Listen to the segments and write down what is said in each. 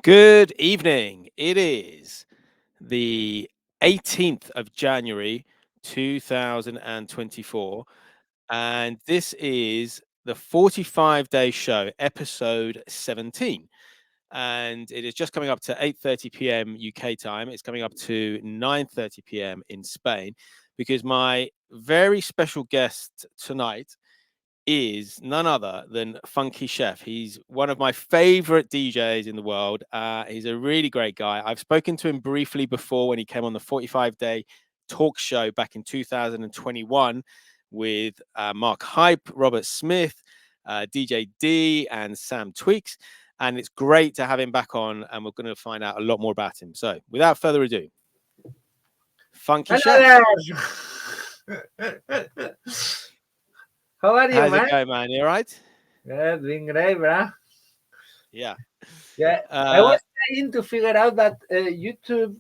Good evening. It is the 18th of January 2024, and this is the 45-day show, episode 17. And it is just coming up to 8:30 p.m. UK time. It's coming up to 9:30 p.m. in Spain, because my very special guest tonight is none other than Fonki Cheff. He's one of my favorite DJs in the world. He's a really great guy. I've spoken to him briefly before when he came on the 45-day talk show back in 2021 with Mark Hype, Robert Smith, DJ D, and Sam Tweaks. And it's great to have him back on, and we're going to find out a lot more about him. So without further ado, Fonki Cheff. How are you, How's man? it going, man? You all right? Yeah, doing great, bro. Yeah. I was trying to figure out that YouTube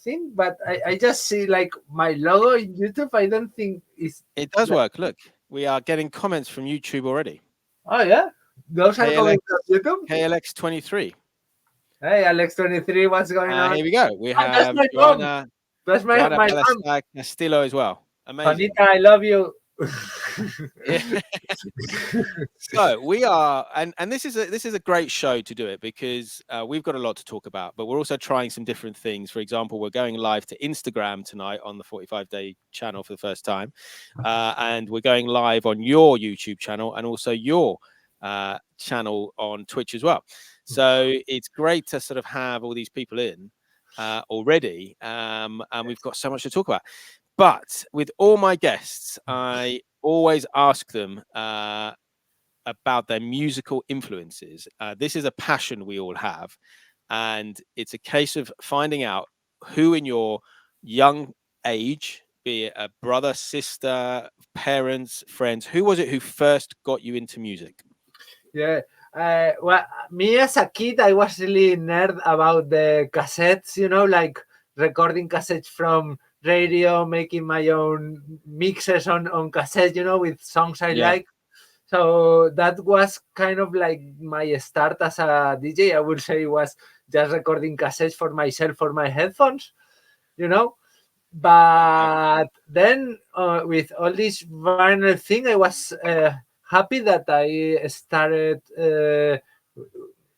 thing, but I just see like my logo in YouTube. I don't think it does work. Look, we are getting comments from YouTube already. Oh, yeah? Those are coming from YouTube? KLX23. Hey, Alex23, what's going on? Here we go. We have that's my Joanna, That's my mom. Castillo as well. Amazing. Anita, I love you. So we are, and this is a great show to do it, because we've got a lot to talk about, but we're also trying some different things. For example, we're going live to Instagram tonight on the 45-day channel for the first time, and we're going live on your YouTube channel and also your channel on Twitch as well. So it's great to sort of have all these people in already, and we've got so much to talk about. But with all my guests, I always ask them about their musical influences. This is a passion we all have, and it's a case of finding out who in your young age, be it a brother, sister, parents, friends, who was it who first got you into music? Yeah. Well, me as a kid, I was really nerd about the cassettes, like recording cassettes from radio, making my own mixes on cassette, with songs I like. So that was kind of like my start as a DJ. I would say it was just recording cassettes for myself for my headphones, But then with all this vinyl thing, I was happy that I started.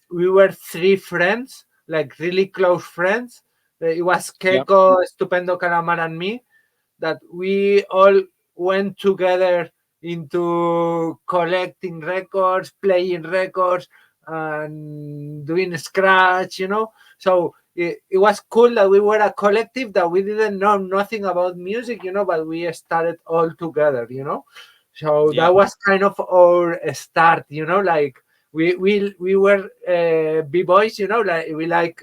We were three friends, like really close friends. It was Koco, Stupendo Calamar, and me, that we all went together into collecting records, playing records, and doing scratch, So it was cool that we were a collective, that we didn't know nothing about music, but we started all together, So that was kind of our start, like we were b-boys, like we like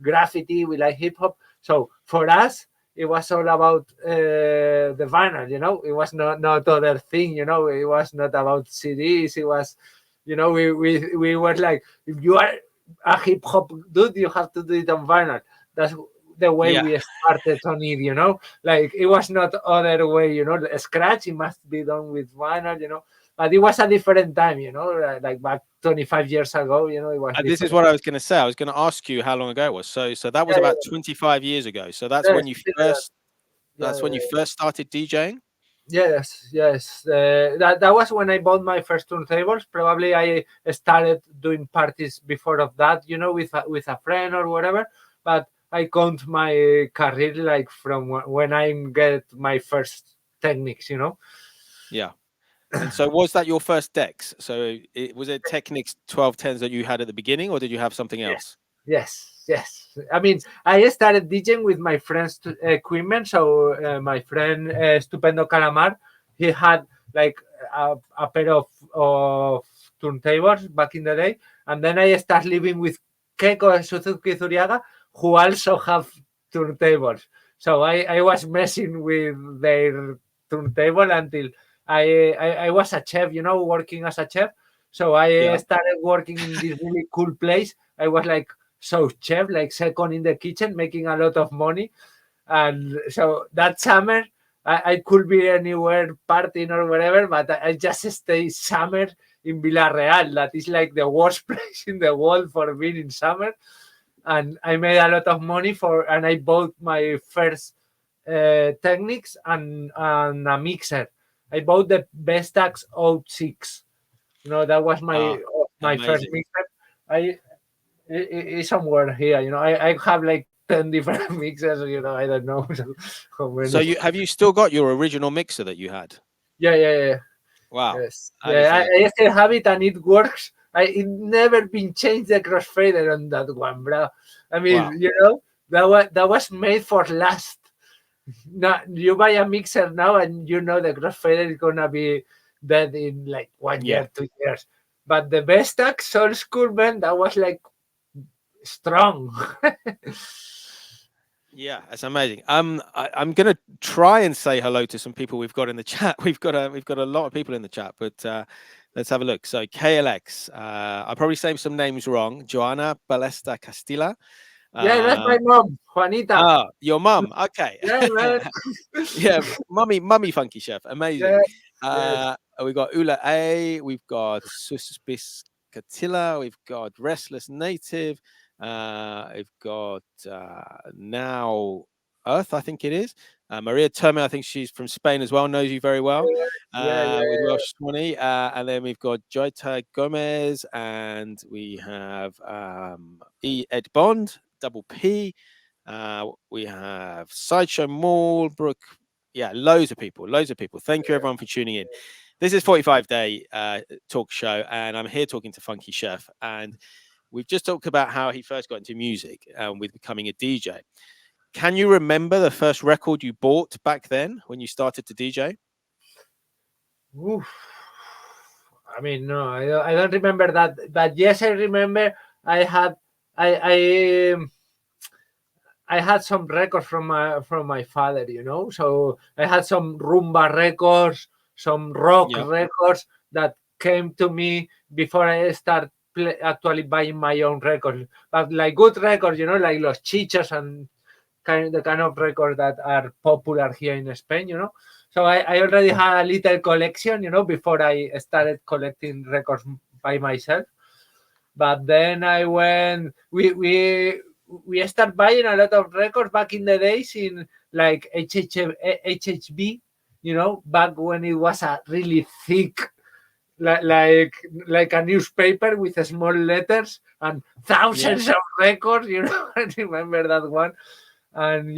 graffiti, we like hip hop. So for us, it was all about the vinyl, It was not other thing, It was not about CDs. It was, we were like, if you are a hip hop dude, you have to do it on vinyl. That's the way we started on it, Like it was not other way, The scratch, it must be done with vinyl, But it was a different time, like back 25 years ago, it was. This is what I was going to say. I was going to ask you how long ago it was. So that was about 25 years ago. So that's when you first. That's when you first started DJing. Yes. That was when I bought my first turntables. Probably I started doing parties before of that, with a friend or whatever. But I count my career like from when I get my first techniques, Yeah. And so was that your first decks? So was it Technics 1210s that you had at the beginning, or did you have something else? Yes. I mean, I started DJing with my friend's equipment. So my friend Stupendo Calamar, he had like a pair of turntables back in the day. And then I started living with Keiko and Suzuki Zuriaga, who also have turntables. So I was messing with their turntable until I was a chef, working as a chef. So I started working in this really cool place. I was like chef, like second in the kitchen, making a lot of money. And so that summer, I could be anywhere partying or whatever, but I just stay summer in Villarreal. That is like the worst place in the world for being in summer. And I made a lot of money and I bought my first Technics and a mixer. I bought the Bestax 06. That was my first Amazing. mixer. It's somewhere here. I have like 10 different mixers. I don't know how many. So have you still got your original mixer that you had? Yeah. Wow. Yes. Yeah, I still have it and it works. It never been changed the crossfader on that one, bro. I mean, wow. that was made for last. Now you buy a mixer now and the crossfader is gonna be dead in like 1 year, 2 years. But the Bestax old school, man, that was like strong. Yeah, that's amazing. I'm gonna try and say hello to some people we've got in the chat. We've got a lot of people in the chat, but let's have a look. So KLX, I probably say some names wrong. Joana Balesta Castilla. Yeah, that's my mom, Juanita. Oh, your mum. Okay. Yeah, man. Yeah, mummy, Fonki Cheff. Amazing. Yes. We've got Ula A. We've got Suspis Catilla. We've got Restless Native. We've got Now Earth, I think it is. Maria Terme, I think she's from Spain as well, knows you very well. With Welsh Swanee. And then we've got Joita Gomez, and we have E. Ed Bond, Double P. We have Sideshow Mall, Brooke. Yeah, loads of people. Thank you, everyone, for tuning in. This is 45 Day Talk Show, and I'm here talking to Fonki Cheff. And we've just talked about how he first got into music with becoming a DJ. Can you remember the first record you bought back then when you started to DJ? Oof. I mean, no, I don't remember that. But yes, I remember I had some records from my father, So I had some rumba records, some rock records that came to me before I start actually buying my own records. But like good records, like Los Chichos and the kind of records that are popular here in Spain, So I already had a little collection, before I started collecting records by myself. But then I went, we started buying a lot of records back in the days in like HHB, back when it was a really thick, like a newspaper with small letters and thousands of records, I remember that one. And,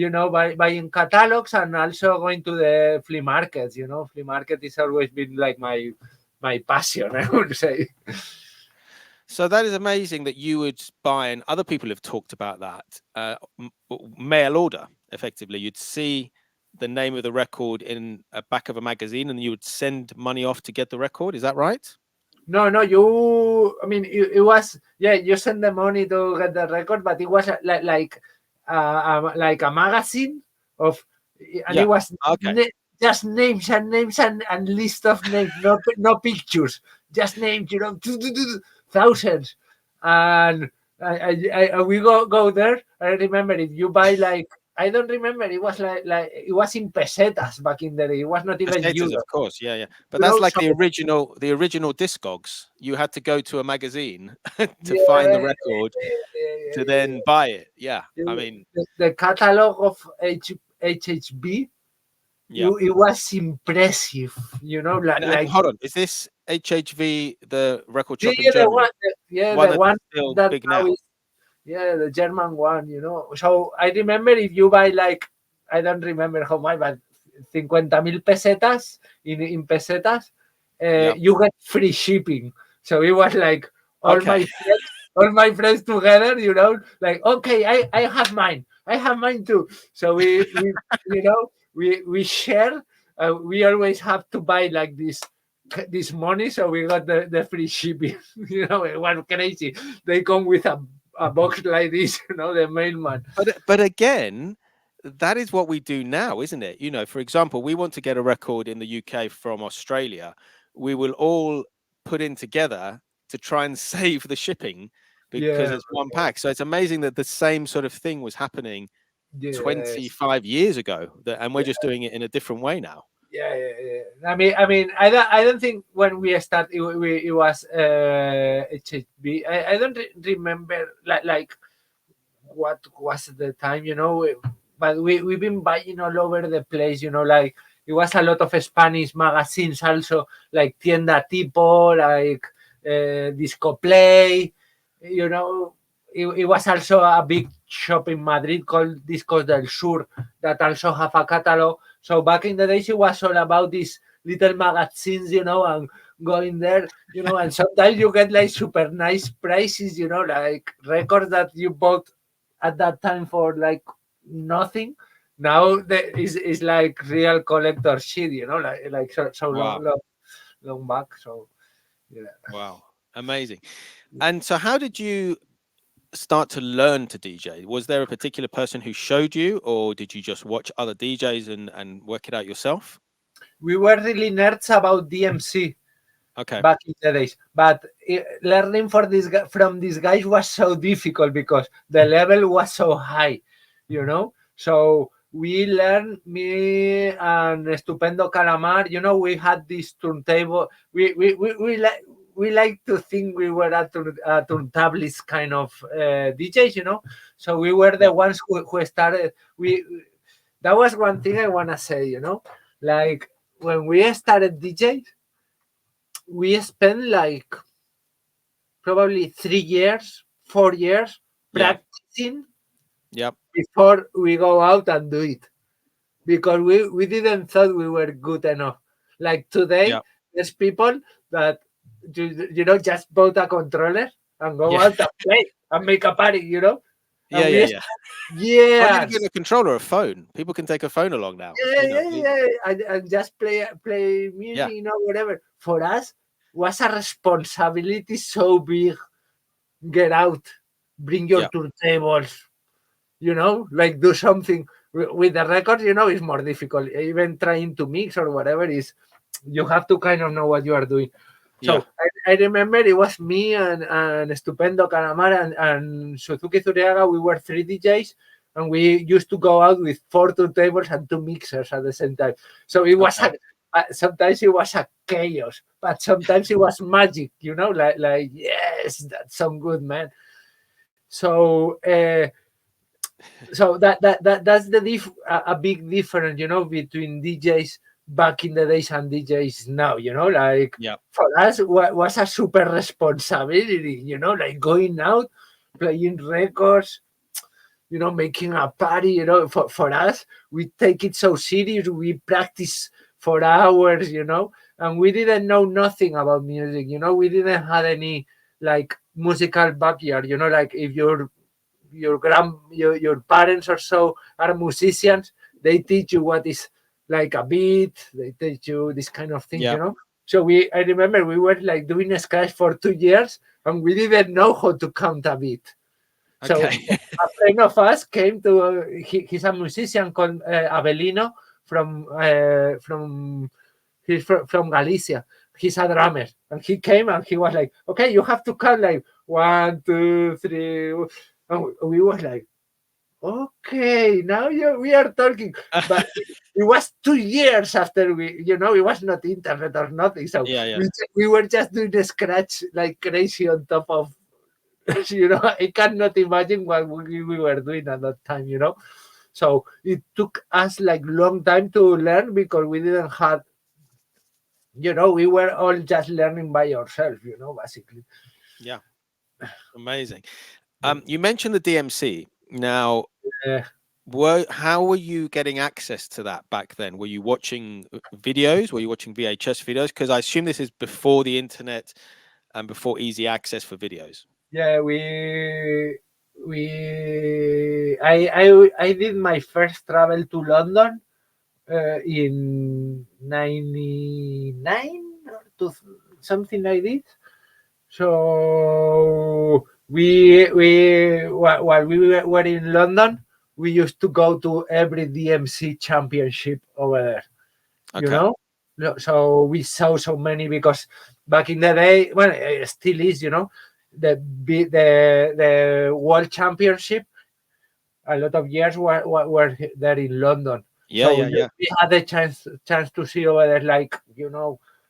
buying catalogs and also going to the flea markets, flea market has always been like my passion, I would say. So that is amazing that you would buy, and other people have talked about that, mail order, effectively. You'd see the name of the record in a back of a magazine and you would send money off to get the record. Is that right? No, it was, you send the money to get the record, but it was like a magazine of, and it was just names and list of names, no pictures, just names, thousands. And we go there. I remember if you buy like, I don't remember. It was like it was in pesetas back in the day. It was not even pesetas, of course, But that's like the original Discogs. You had to go to a magazine to find the record to then buy it. Yeah, I mean the catalog of HHB. It was impressive, like hold on, is this HHV the record shop in Germany? The one that big now. The German one, So I remember if you buy like, I don't remember how much, but 50,000 pesetas in pesetas, you get free shipping. So it was like all my friends together, like, okay, I have mine too. So we we share. We always have to buy like this money, so we got the free shipping. It was crazy. They come with a box like this, the mailman. But again, that is what we do now, isn't it? For example, we want to get a record in the UK from Australia. We will all put in together to try and save the shipping because it's one pack. So it's amazing that the same sort of thing was happening 25 years ago, and we're just doing it in a different way now. I mean, I don't think when we started it was HHB. I don't remember like what was the time, but we've been buying all over the place, like it was a lot of Spanish magazines also, like Tienda Tipo, like Disco Play, it was also a big shop in Madrid called Discos del Sur that also have a catalog. So back in the days, it was all about these little magazines, and going there, and sometimes you get like super nice prices, like records that you bought at that time for like nothing. Now is like real collector shit, like so Wow. long back. So yeah. Wow. Amazing. And so how did you start to learn to DJ? Was there a particular person who showed you, or did you just watch other DJs and work it out yourself? We were really nerds about DMC Okay. back in the days, but learning from these guys was so difficult because the level was so high, So we learned, me and Estupendo Calamar. We had this turntable. We like to think we were a turntablist kind of DJs. So we were the ones who started. That was one thing I wanna say. Like when we started DJ, we spent like probably 3 years, 4 years practicing before we go out and do it, because we didn't thought we were good enough. Like today, there's people that just bought a controller and go out and play and make a party. And Yeah. yeah. Not even a controller, a phone. People can take a phone along now. And just play music, whatever. For us, was a responsibility so big. Get out, bring your turntables, like do something with the records. It's more difficult. Even trying to mix or whatever is, you have to kind of know what you are doing. So I remember it was me and Estupendo Calamar and Suzuki Zuriaga. We were 3 DJs, and we used to go out with 4 turntables and 2 mixers at the same time. So it was sometimes it was a chaos, but sometimes it was magic. Like yes, that's some good, man. So so that's a big difference, between DJs back in the days and DJs now. Like for us, was a super responsibility. Like going out, playing records, making a party. For us, we take it so serious. We practice for hours, and we didn't know nothing about music. We didn't have any like musical backyard. Like if your parents or so are musicians, they teach you what is like a beat. They teach you this kind of thing. So I remember we were like doing a scratch for 2 years, and we didn't know how to count a beat. So a friend of us came to. He's a musician called Avelino he's from Galicia. He's a drummer, and he came and he was like, "Okay, you have to count like 1, 2, 3." And we was like, "Okay, now we are talking." But it was 2 years after it was not internet or nothing. So we were just doing the scratch like crazy on top of. I cannot imagine what we were doing at that time. So it took us like long time to learn because we didn't have. We were all just learning by ourselves. Basically. Yeah, amazing. You mentioned the DMC. Now, how were you getting access to that back then? Were you watching videos? Were you watching VHS videos? Because I assume this is before the internet and before easy access for videos. Yeah, I did my first travel to London in 99 or something like this. So while we were in London, we used to go to every DMC championship over there. So we saw so many, because back in the day, well, it still is, the world championship, a lot of years were there in London. Yeah, So yeah, yeah. we had the chance to see over there, like,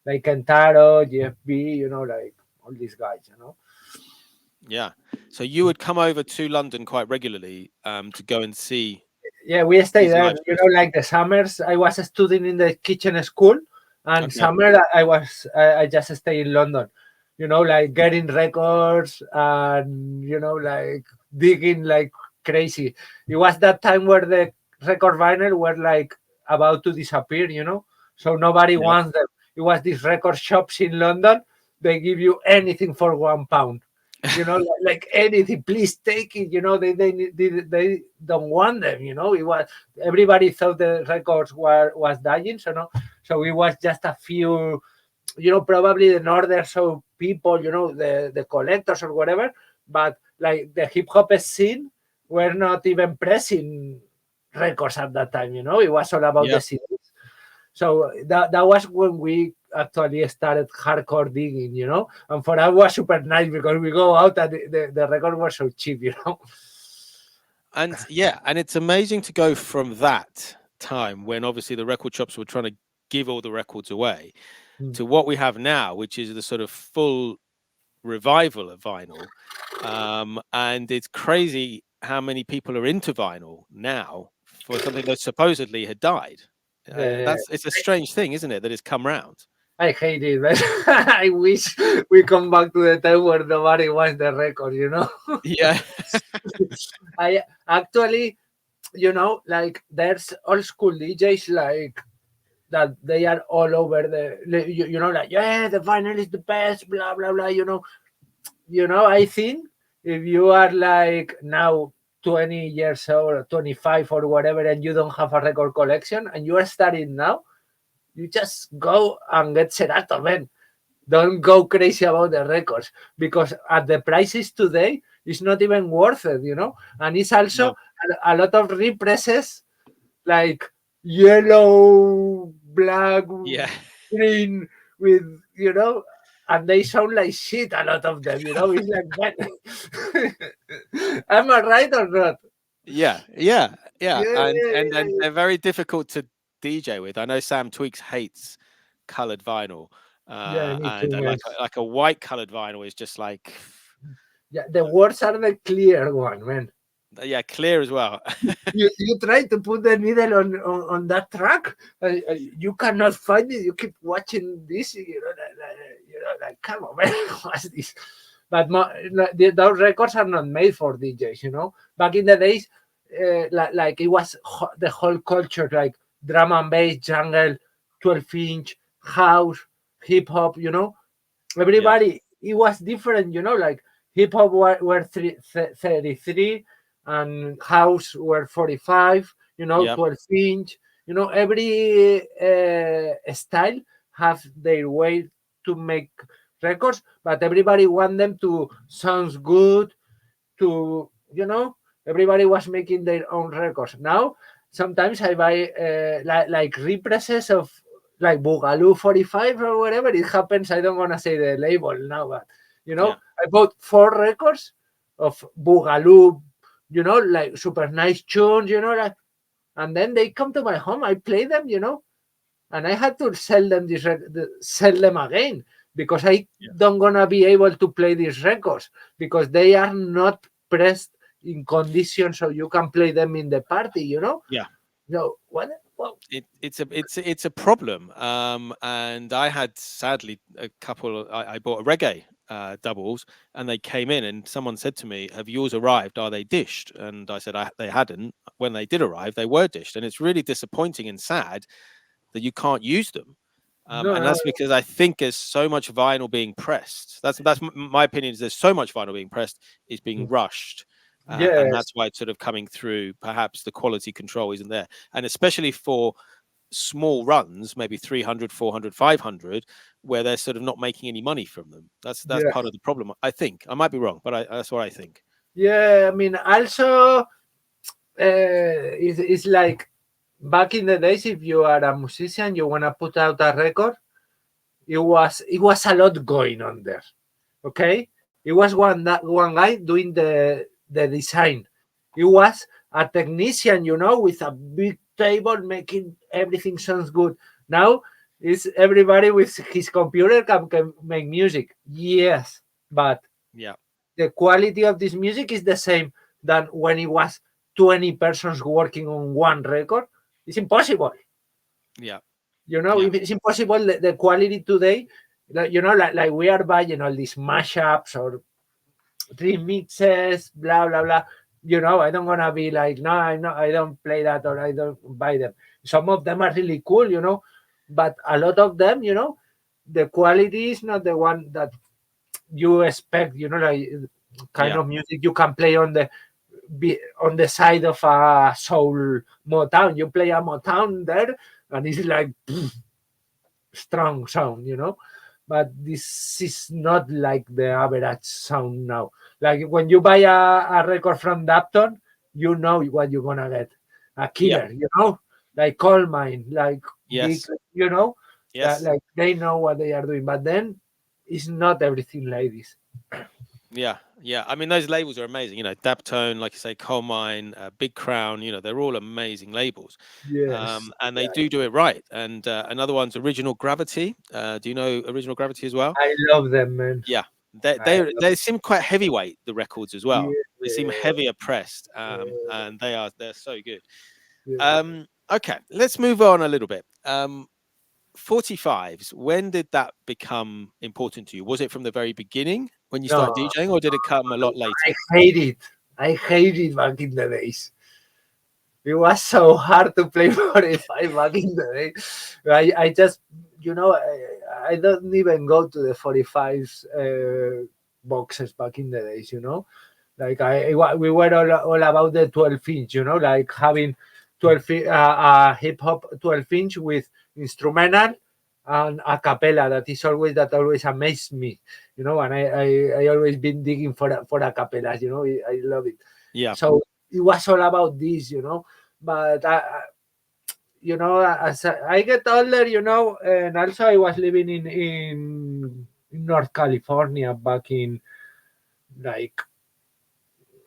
like Kentaro, GFB, like all these guys, Yeah. So you would come over to London quite regularly to go and see Yeah, we stay these there. live shows. Like the summers, I was studying in the kitchen school, and Okay. summer I just stay in London. Like getting records and like digging like crazy. It was that time where the record vinyl were like about to disappear. So nobody Yeah. wants them. It was these record shops in London. They give you anything for £1. Like anything, please take it. They don't want them. It was everybody thought the records was dying. So it was just a few, probably the northern so people, the collectors or whatever. But like the hip hop scene were not even pressing records at that time. It was all about the CDs. So that was when we actually started hardcore digging, and for us was super nice because we go out and the record was so cheap, And yeah, and it's amazing to go from that time when obviously the record shops were trying to give all the records away to what we have now, which is the sort of full revival of vinyl. And it's crazy how many people are into vinyl now for something that supposedly had died. It's a strange thing, isn't it, that it's come round? I hate it, man. I wish we come back to the time where nobody wants the record, Yeah. I actually, like there's old school DJs like that they are all over like, yeah, the vinyl is the best, blah blah blah. I think if you are like now 20 years old or 25 or whatever, and you don't have a record collection and you are starting now, you just go and get Serato, man. Don't go crazy about the records, because at the prices today, it's not even worth it, And it's also a lot of represses, like yellow, black, green, with, and they sound like shit, a lot of them, It's like, am I right or not? Yeah. And then they're very difficult to DJ with. I know Sam Tweaks hates colored vinyl. Me And too, man. like a white colored vinyl is just like, Yeah, the words are the clear one, man. yeah, clear as well. you try to put the needle on that track, you cannot find it. You keep watching this, like, come on, man, what's this? But those records are not made for DJs. Back in the days, like it was the whole culture, like drum and bass, jungle, 12-inch, house, hip hop. Everybody, it was different. Like hip hop were 33, and house were 45. 12-inch. Every style have their way to make records, but everybody want them to sound good. Everybody was making their own records. Now, sometimes I buy like represses of like Boogaloo 45 or whatever. It happens. I don't want to say the label now, but I bought 4 records of Boogaloo, like super nice tunes, like, and then they come to my home. I play them, and I had to sell them sell them again, because I don't gonna be able to play these records because they are not pressed in condition so you can play them in the party. Yeah. No, what? Well, it's a problem. And I had sadly a couple. I bought a reggae doubles, and they came in, and someone said to me, "Have yours arrived? Are they dished?" And I said they hadn't. When they did arrive, they were dished, and it's really disappointing and sad that you can't use them. And that's because I think there's so much vinyl being pressed. That's my opinion. Is there's so much vinyl being pressed, is being rushed. And that's why it's sort of coming through. Perhaps the quality control isn't there, and especially for small runs, maybe 300, 400, 500, where they're sort of not making any money from them. That's part of the problem. I think I might be wrong, but that's what I think. Yeah, I mean, also, it's like back in the days, if you are a musician, you wanna put out a record. It was a lot going on there. Okay, it was one guy doing the design. It was a technician, with a big table making everything sounds good. Now is everybody with his computer can make music. Yes, but Yeah. the quality of this music is the same than when it was 20 persons working on one record. It's impossible. Yeah. You know, Yeah. it's impossible. The quality today, you know, like we are buying all these mashups or remixes, blah blah blah. You know, I don't wanna be like, no, I don't play that or I don't buy them. Some of them are really cool, you know, but a lot of them, you know, the quality is not the one that you expect. You know, like kind Yeah. of music you can play on the side of a soul Motown. You play a Motown there, and it's like strong sound, you know. But this is not like the average sound now. Like when you buy a record from Dapton, you know what you're gonna get. A Yeah. killer, you know, like Coal Mine, like big, Yes. you know, that Yes. like they know what they are doing. But then it's not everything like this. Yeah, yeah. I mean, those labels are amazing. Daptone, like you say, Coal Mine, Big Crown. They're all amazing labels, Yes. and they do it right. And another one's Original Gravity. Do you know Original Gravity as well? I love them, man. Yeah, they I they love they seem quite heavyweight. The records as well. They seem yeah, heavier pressed, uh, and they're so good. yeah. Okay, let's move on a little bit. 45s, when did that become important to you? Was it from the very beginning when you started No, DJing, or did it come a lot later? I hate it. I hate it back in the days. It was so hard to play 45 back in the day. I just, you know, I don't even go to the 45s boxes back in the days, you know. Like we were all about the 12-inch, you know, like having hip hop 12-inch with instrumental and a cappella. That always amazed me, you know. And I always been digging for a cappella, you know. I love it. Yeah, So it was all about this, you know. But you know, as I get older, you know, and also I was living in North California back in like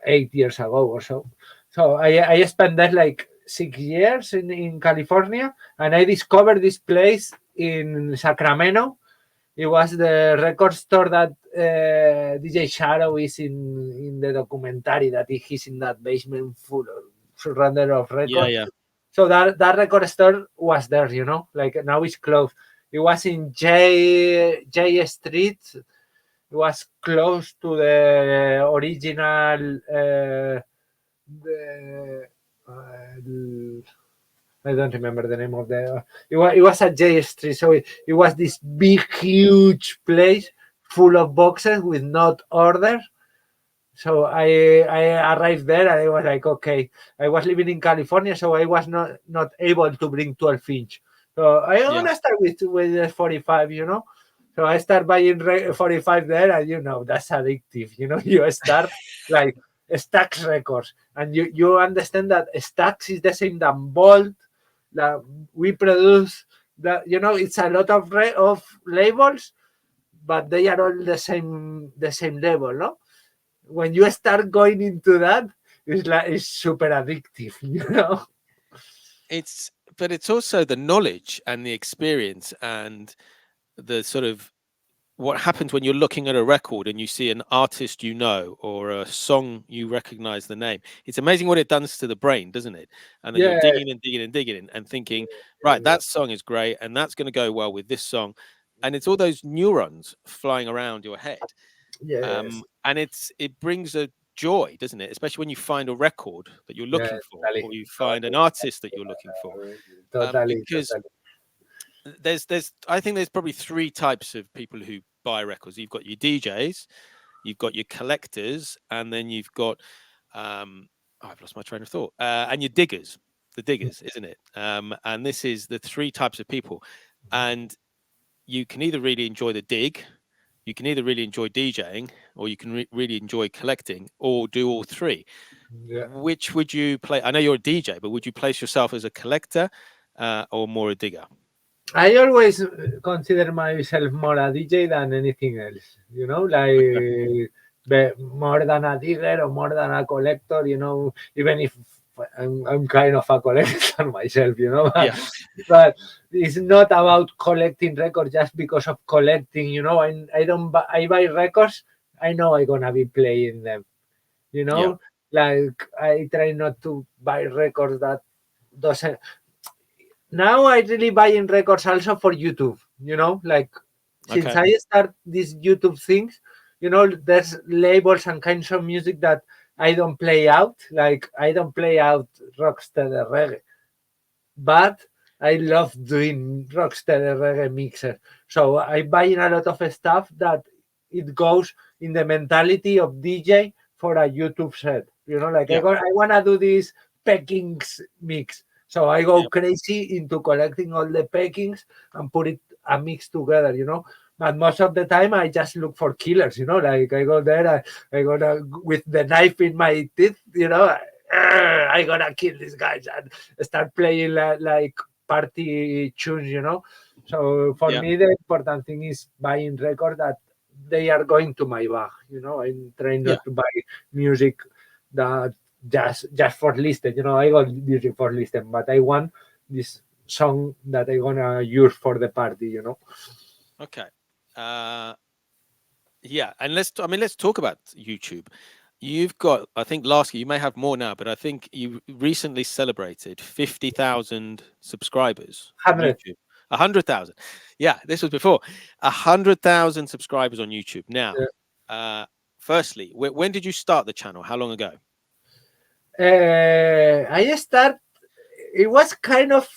8 years ago or so. So I spent there like 6 years in California, and I discovered this place in Sacramento. It was the record store that DJ Shadow is in the documentary, that he's in that basement full of surrounded of yeah, records. yeah, So that record store was there, you know, like now it's closed. It was in J Street. It was close to the original. The, I don't remember the name of the. It was at J Street, so it was this big, huge place full of boxes with not order. So I arrived there and I was like, okay. I was living in California, so I was not able to bring 12-inch. So I'm yeah, gonna start with the 45, you know. So I start buying 45 there, and you know that's addictive. You know, you start like Stax Records, and you understand that Stax is the same than Bolt. That we produce that, you know, it's a lot of labels, but they are all the same level, no? When you start going into that, it's super addictive, you know. but it's also the knowledge and the experience and the sort of what happens when you're looking at a record and you see an artist or a song you recognize the name. It's amazing what it does to the brain, doesn't it? And then you're Yeah, digging and digging and digging and thinking, right, that song is great and that's going to go well with this song. And it's all those neurons flying around your head. yes, And it brings a joy, doesn't it? Especially when you find a record that you're yeah, looking for, totally, or you find an totally, artist that you're looking for. totally, Because totally. there's I think there's probably three types of people who buy records. You've got your DJs, you've got your collectors, and then you've got I've lost my train of thought. And your diggers, the diggers, isn't it? And this is the three types of people. And you can either really enjoy the dig, you can either really enjoy DJing, or you can really enjoy collecting, or do all three. Yeah. Which would you play? I know you're a DJ, but would you place yourself as a collector or more a digger? I always consider myself more a DJ than anything else, you know, more than a digger or more than a collector, you know, even if I'm kind of a collector myself, you know. Yeah. But it's not about collecting records just because of collecting, you know. I don't buy, I buy records. I know I'm gonna be playing them, you Yeah. know. Like I try not to buy records that doesn't. Now I really buying records also for YouTube, you know. Like since Okay. I start these YouTube things, you know, there's labels and kinds of music that I don't play out. Like I don't play out rocksteady reggae, but I love doing rocksteady reggae mixer. So I buying a lot of stuff that it goes in the mentality of DJ for a YouTube set. You know, like Yeah. I wanna do this Peckings mix. So I go Yeah. crazy into collecting all the Peckings and put it a mix together, you know. But most of the time I just look for killers, you know, like I go there, I go with the knife in my teeth, you know, I gotta kill these guys and start playing like party tunes, you know. So for Yeah. me, the important thing is buying records that they are going to my bag. You know, I'm trying Yeah. not to buy music that just for listen. You know, I got music for listen, but I want this song that I gonna use for the party. You know. Okay. Yeah, and let's talk about YouTube. You've got, I think last year, you may have more now, but I think you recently celebrated 50,000 subscribers on 100. YouTube. 100,000. Yeah, this was before. 100,000 subscribers on YouTube. Now, firstly, when did you start the channel? How long ago? I start. It was kind of.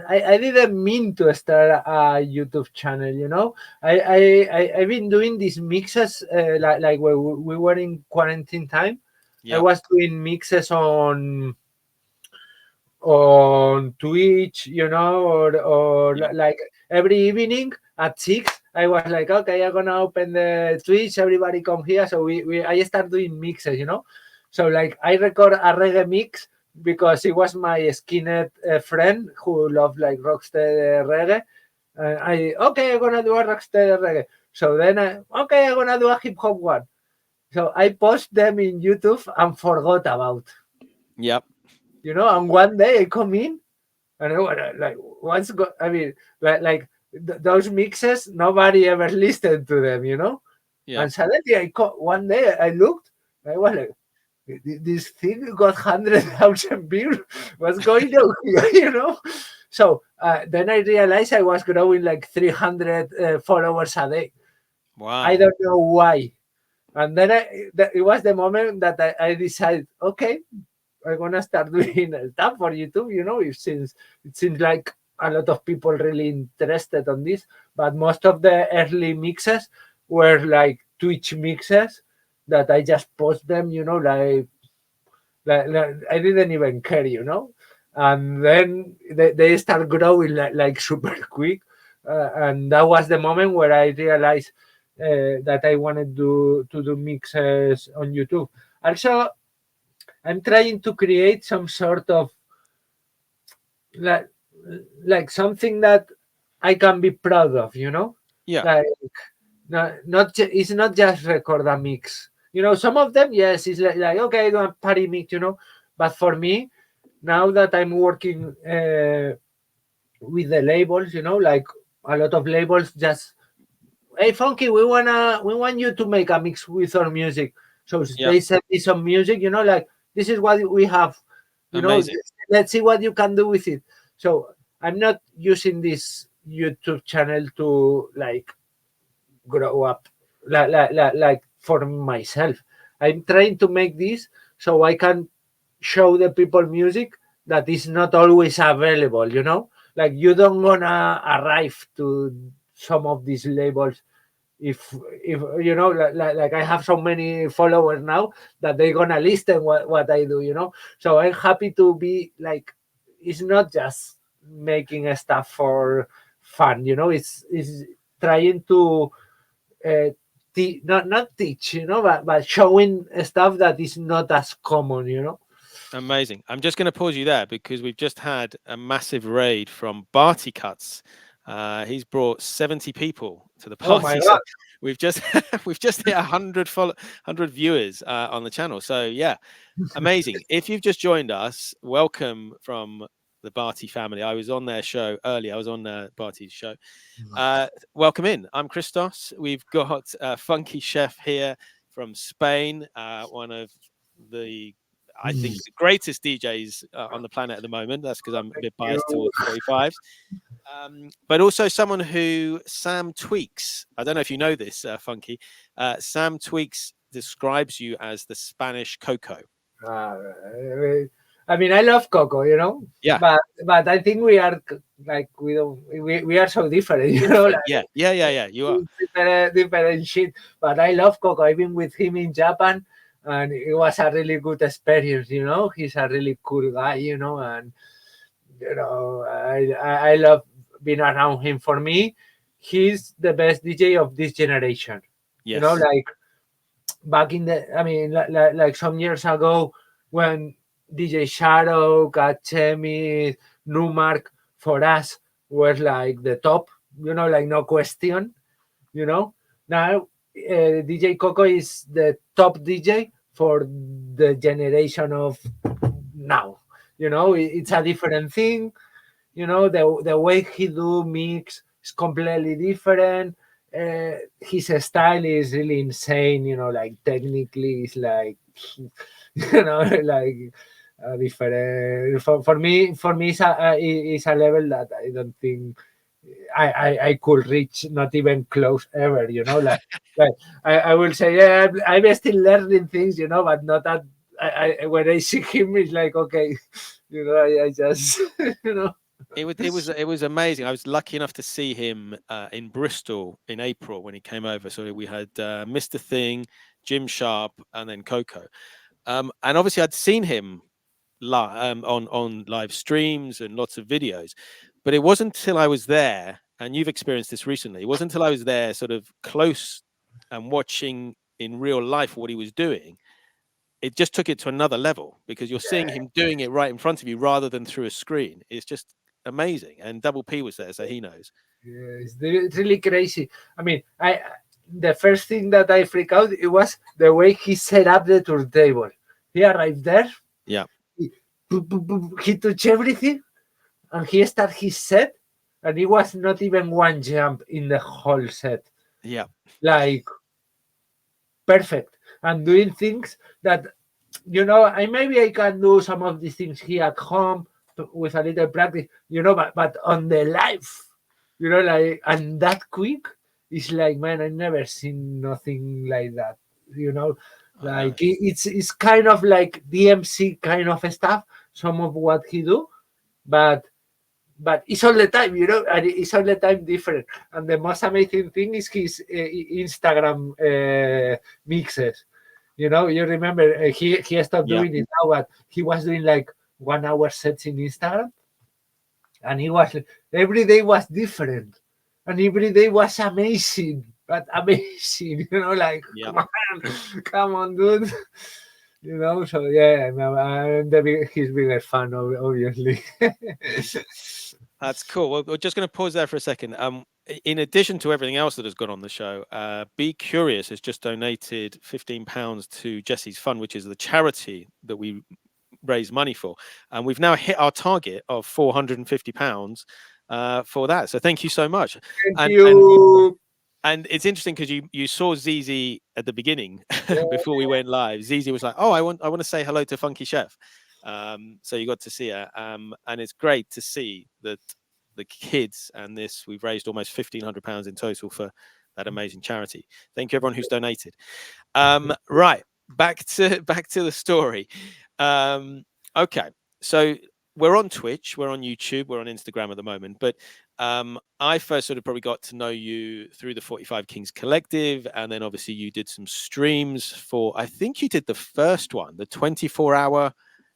I didn't mean to start a YouTube channel, you know. I've been doing these mixes like when we were in quarantine time. I Yeah. was doing mixes on Twitch, you know, or Yeah. like every evening at 6. I was like, okay, I'm gonna open the Twitch. Everybody come here. So I start doing mixes, you know. So like I record a reggae mix because it was my skinhead friend who loved like rocksteady reggae. I'm gonna do a rocksteady reggae. So then I'm gonna do a hip hop one. So I post them in YouTube and forgot about, Yep. you know. And one day I come in and I went like, what's I mean, those mixes, nobody ever listened to them, you know. Yeah. And suddenly one day I looked, I was like, this thing got 100,000 views. What's going on here, you know? So then I realized I was growing like 300 followers a day. I Wow. don't know why. And then it was the moment that I decided, okay, I'm gonna start doing stuff for YouTube. You know, it seems like a lot of people really interested on this, but most of the early mixes were like Twitch mixes that I just post them. You know, like I didn't even care. You know, and then they start growing like super quick, and that was the moment where I realized that I wanted to do mixes on YouTube. Also, I'm trying to create some sort of like like something that I can be proud of, you know? Yeah. Like it's not just record a mix. You know, some of them, yes, it's like okay, I do a party mix, you know. But for me, now that I'm working with the labels, you know, like a lot of labels just, hey Funky, we want you to make a mix with our music. So Yeah. they send me some music, you know, like this is what we have, you know, Amazing. let's see what you can do with it. So I'm not using this YouTube channel to like grow up like for myself. I'm trying to make this so I can show the people music that is not always available, you know. Like you don't gonna arrive to some of these labels if you know, like I have so many followers now that they're gonna listen what I do, you know. So I'm happy to be like, it's not just making a stuff for fun, you know. It's trying to uh, not teach, you know, but showing stuff that is not as common, you know. Amazing. I'm just going to pause you there because we've just had a massive raid from Barty Cuts. He's brought 70 people to the Oh my party. So God. we've just we've just hit 100 viewers on the channel. So yeah, amazing. If you've just joined us, welcome from the Barty family. I was on their show earlier. I was on Barty's show. Welcome in. I'm Criztoz. We've got Fonki Cheff here from Spain, one of the, I think, the greatest DJs on the planet at the moment. That's because I'm a bit biased towards 45s. But also someone who Sam Tweaks. I don't know if you know this, Fonki. Sam Tweaks describes you as the Spanish Coco. I mean, I love Koco, you know. Yeah. But I think we are like we are so different, you know. Like, yeah. You are different shit. But I love Koco. I've been with him in Japan, and it was a really good experience. You know, he's a really cool guy. You know, and you know, I love being around him. For me, he's the best DJ of this generation. Yes. You know, like back in the, I mean, like some years ago when DJ Shadow, Kachemi, Numark for us were like the top, you know, like no question, you know. Now DJ Koco is the top DJ for the generation of now, you know. It's a different thing, you know. The way he do mix is completely different. His style is really insane, you know, like technically it's like you know, like different for me it's a level that I don't think I could reach, not even close ever, you know. Like I will say, yeah, I'm still learning things, you know, but not that when I see him it's like, okay, you know, I just you know. It was amazing. I was lucky enough to see him in Bristol in April when he came over. So we had Mr. Thing, Jim Sharp, and then Coco. And obviously I'd seen him on live streams and lots of videos, but it wasn't until I was there, and you've experienced this recently, it wasn't until I was there sort of close and watching in real life what he was doing, it just took it to another level, because you're seeing him doing it right in front of you rather than through a screen. It's just amazing. And Double P was there, so he knows. Yeah, it's really crazy. I mean, the first thing that I freak out, it was the way he set up the turntable. He arrived there. Yeah. He touched everything, and he started his set, and it was not even one jump in the whole set. Yeah. Like perfect, and doing things that, you know, maybe I can do some of these things here at home with a little practice, you know, but on the live, you know, like, and that quick, it's like, man, I've never seen nothing like that, you know. Like it's kind of like DMC kind of stuff, some of what he do, but it's all the time, you know, and it's all the time different. And the most amazing thing is his Instagram mixes. You know, you remember he stopped doing it now, but he was doing like 1 hour sets in Instagram, and he was every day was different, and every day was amazing, but amazing. You know, like come on, dude. You know, so yeah, I'm his biggest fan, obviously. That's cool. Well, we're just going to pause there for a second. In addition to everything else that has gone on the show, Be Curious has just donated £15 to Jesse's Fund, which is the charity that we raise money for, and we've now hit our target of £450 for that. So thank you so much. Thank you. And it's interesting because you saw Zizi at the beginning before we went live. Zizi was like, "Oh, I want to say hello to Fonki Cheff." So you got to see her, and it's great to see that the kids and this. We've raised almost £1,500 in total for that amazing charity. Thank you everyone who's donated. Right, back to the story. Okay, so we're on Twitch, we're on YouTube, we're on Instagram at the moment, but I first sort of probably got to know you through the 45 Kings Collective, and then obviously you did some streams for, I think you did the first one, the 24-hour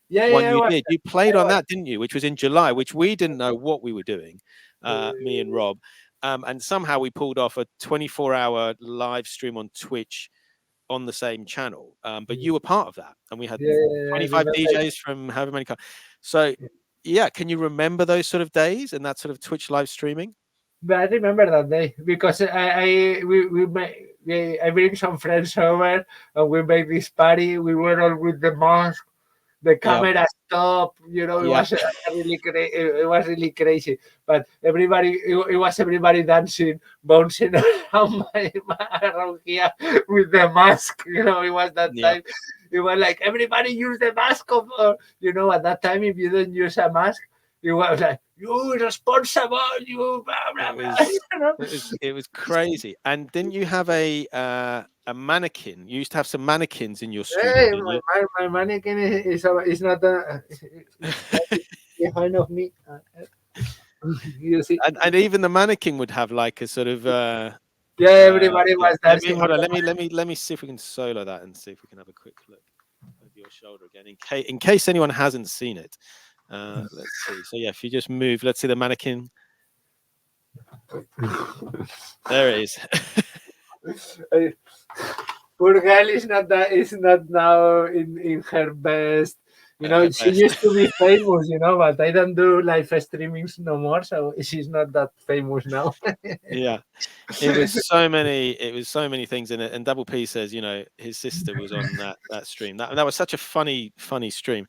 one did. You played on that, didn't you? Which was in July, which we didn't know what we were doing, me and Rob. And somehow we pulled off a 24-hour live stream on Twitch on the same channel. But you were part of that, and we had 25 DJs from however many. So, yeah, can you remember those sort of days and that sort of Twitch live streaming? But I remember that day because I bring some friends over and we made this party. We were all with the mask, the Yeah, camera stopped. You know, it yeah, was it was really crazy. But it was everybody dancing, bouncing around around here with the mask. You know, it was that yeah. time. It was like everybody use the mask of, you know, at that time if you don't use a mask, it was like you irresponsible, you blah blah It blah. was You know? it was crazy. And didn't you have a mannequin? You used to have some mannequins in your studio, Hey, didn't you? my mannequin is not is behind of me. You see, And even the mannequin would have like a sort of yeah, everybody thing. was Let me dancing hold with on. the Let me see if we can solo that and see if we can have a quick look over your shoulder again, in case anyone hasn't seen it. Let's see. So yeah, if you just move, let's see the mannequin. There it is. mask. Poor girl is not now in her best. You At know, her she best. used to be famous, you know, but I don't do live streamings no more, so she's not that famous now. Yeah. It was so many things in it. And Double P says, his sister was on that stream. That was such a funny stream.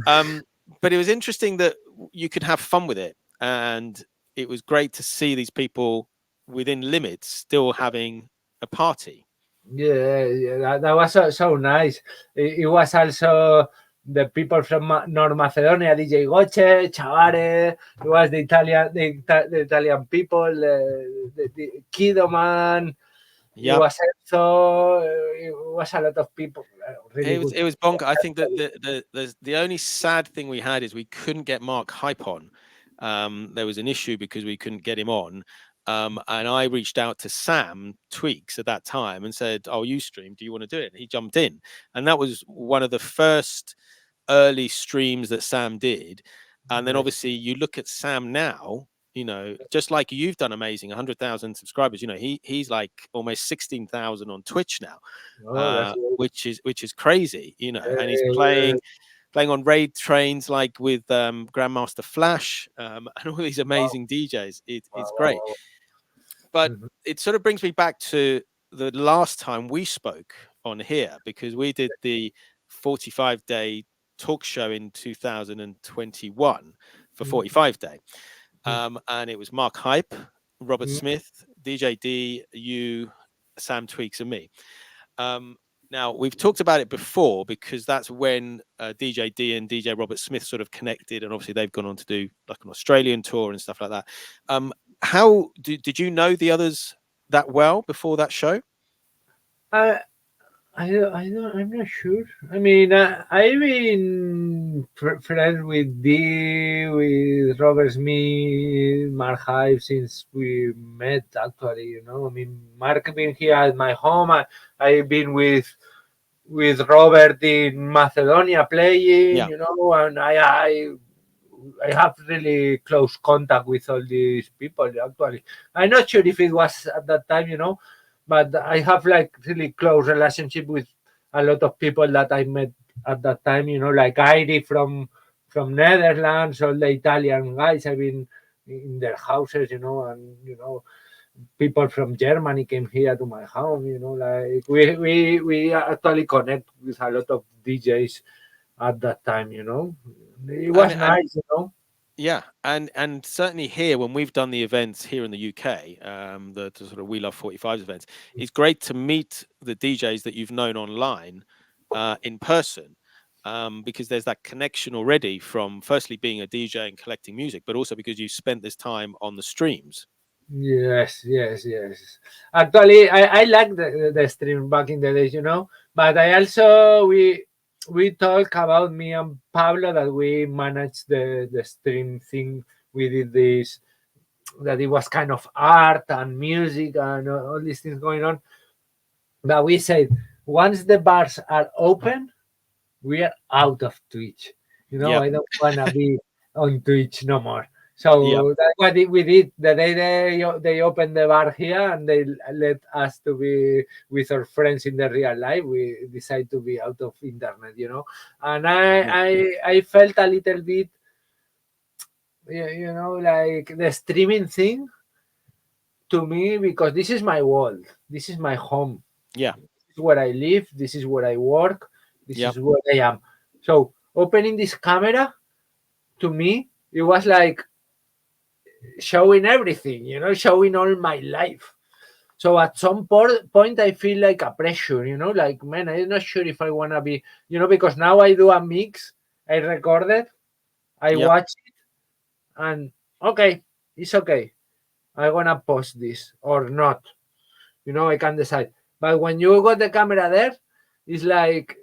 Um, but it was interesting that you could have fun with it, and it was great to see these people within limits still having a party. Yeah, that was so nice. It was also the people from North Macedonia, DJ Goce, Chavare. It was the Italian people, the Kido man. It Yeah, was also it was a lot of people. Really it was good. it was bonker. I think that the only sad thing we had is we couldn't get Mark Hype on. There was an issue because we couldn't get him on. And I reached out to Sam Tweaks at that time and said, "Oh, you stream. Do you want to do it?" And he jumped in, and that was one of the first early streams that Sam did. And then Nice. obviously you look at Sam now, just like you've done amazing, 100,000 subscribers. He's like almost 16,000 on Twitch now, Oh, that's which is crazy. And he's good. playing on raid trains like with Grandmaster Flash, and all these Wow, amazing DJs. It's wow, wow, great. wow. But Mhm. it sort of brings me back to the last time we spoke on here, because we did the 45-day talk show in 2021 for Mm, 45 day. mm, And it was Mark Hype, Robert mm. Smith, DJ D, you, Sam Tweaks, and me. Um, Now, we've talked about it before because that's when DJ D and DJ Robert Smith sort of connected, and obviously they've gone on to do like an Australian tour and stuff like that. How did you know the others that well before that show? I, I'm not sure. I mean, I've been friends with with Robert Smith, Mark Hype since we met. Actually, you know, I mean, Mark been here at my home. I've been with Robert in Macedonia playing, Yeah, you know, and I have really close contact with all these people. Actually, I'm not sure if it was at that time, you know, but I have like really close relationship with a lot of people that I met at that time. You know, like Heidi from Netherlands, all the Italian guys. I've been in their houses, you know, and you know, people from Germany came here to my home. You know, like we actually connect with a lot of DJs at that time. You know, it and was and nice. You know. yeah, and certainly here when we've done the events here in the UK, the sort of We Love 45s events, it's great to meet the DJs that you've known online in person. Because there's that connection already from firstly being a DJ and collecting music, but also because you spent this time on the streams. Yes, yes, yes. Actually, I like the stream back in the days, you know. But I also we talk about me and Pablo that we managed the stream thing. We did this that it was kind of art and music and all these things going on. But we said once the bars are open, we are out of Twitch. You know, Yeah, I don't wanna be on Twitch no more. yeah, So that's what we did. The day they opened the bar here and they let us to be with our friends in the real life, we decided to be out of internet. You know, and yeah, I felt a little bit, you know, like the streaming thing. to me because this is my world. This is my home. Yeah. This is where I live. This is where I work. This Yep. is where I am. So opening this camera to me, it was like showing everything, showing all my life. So at some point, I feel like a pressure, like, man, I'm not sure if I want to be, because now I do a mix, I record it, I Yep. watch it, and okay, it's okay. I want to post this or not. I can decide. But when you got the camera there, it's like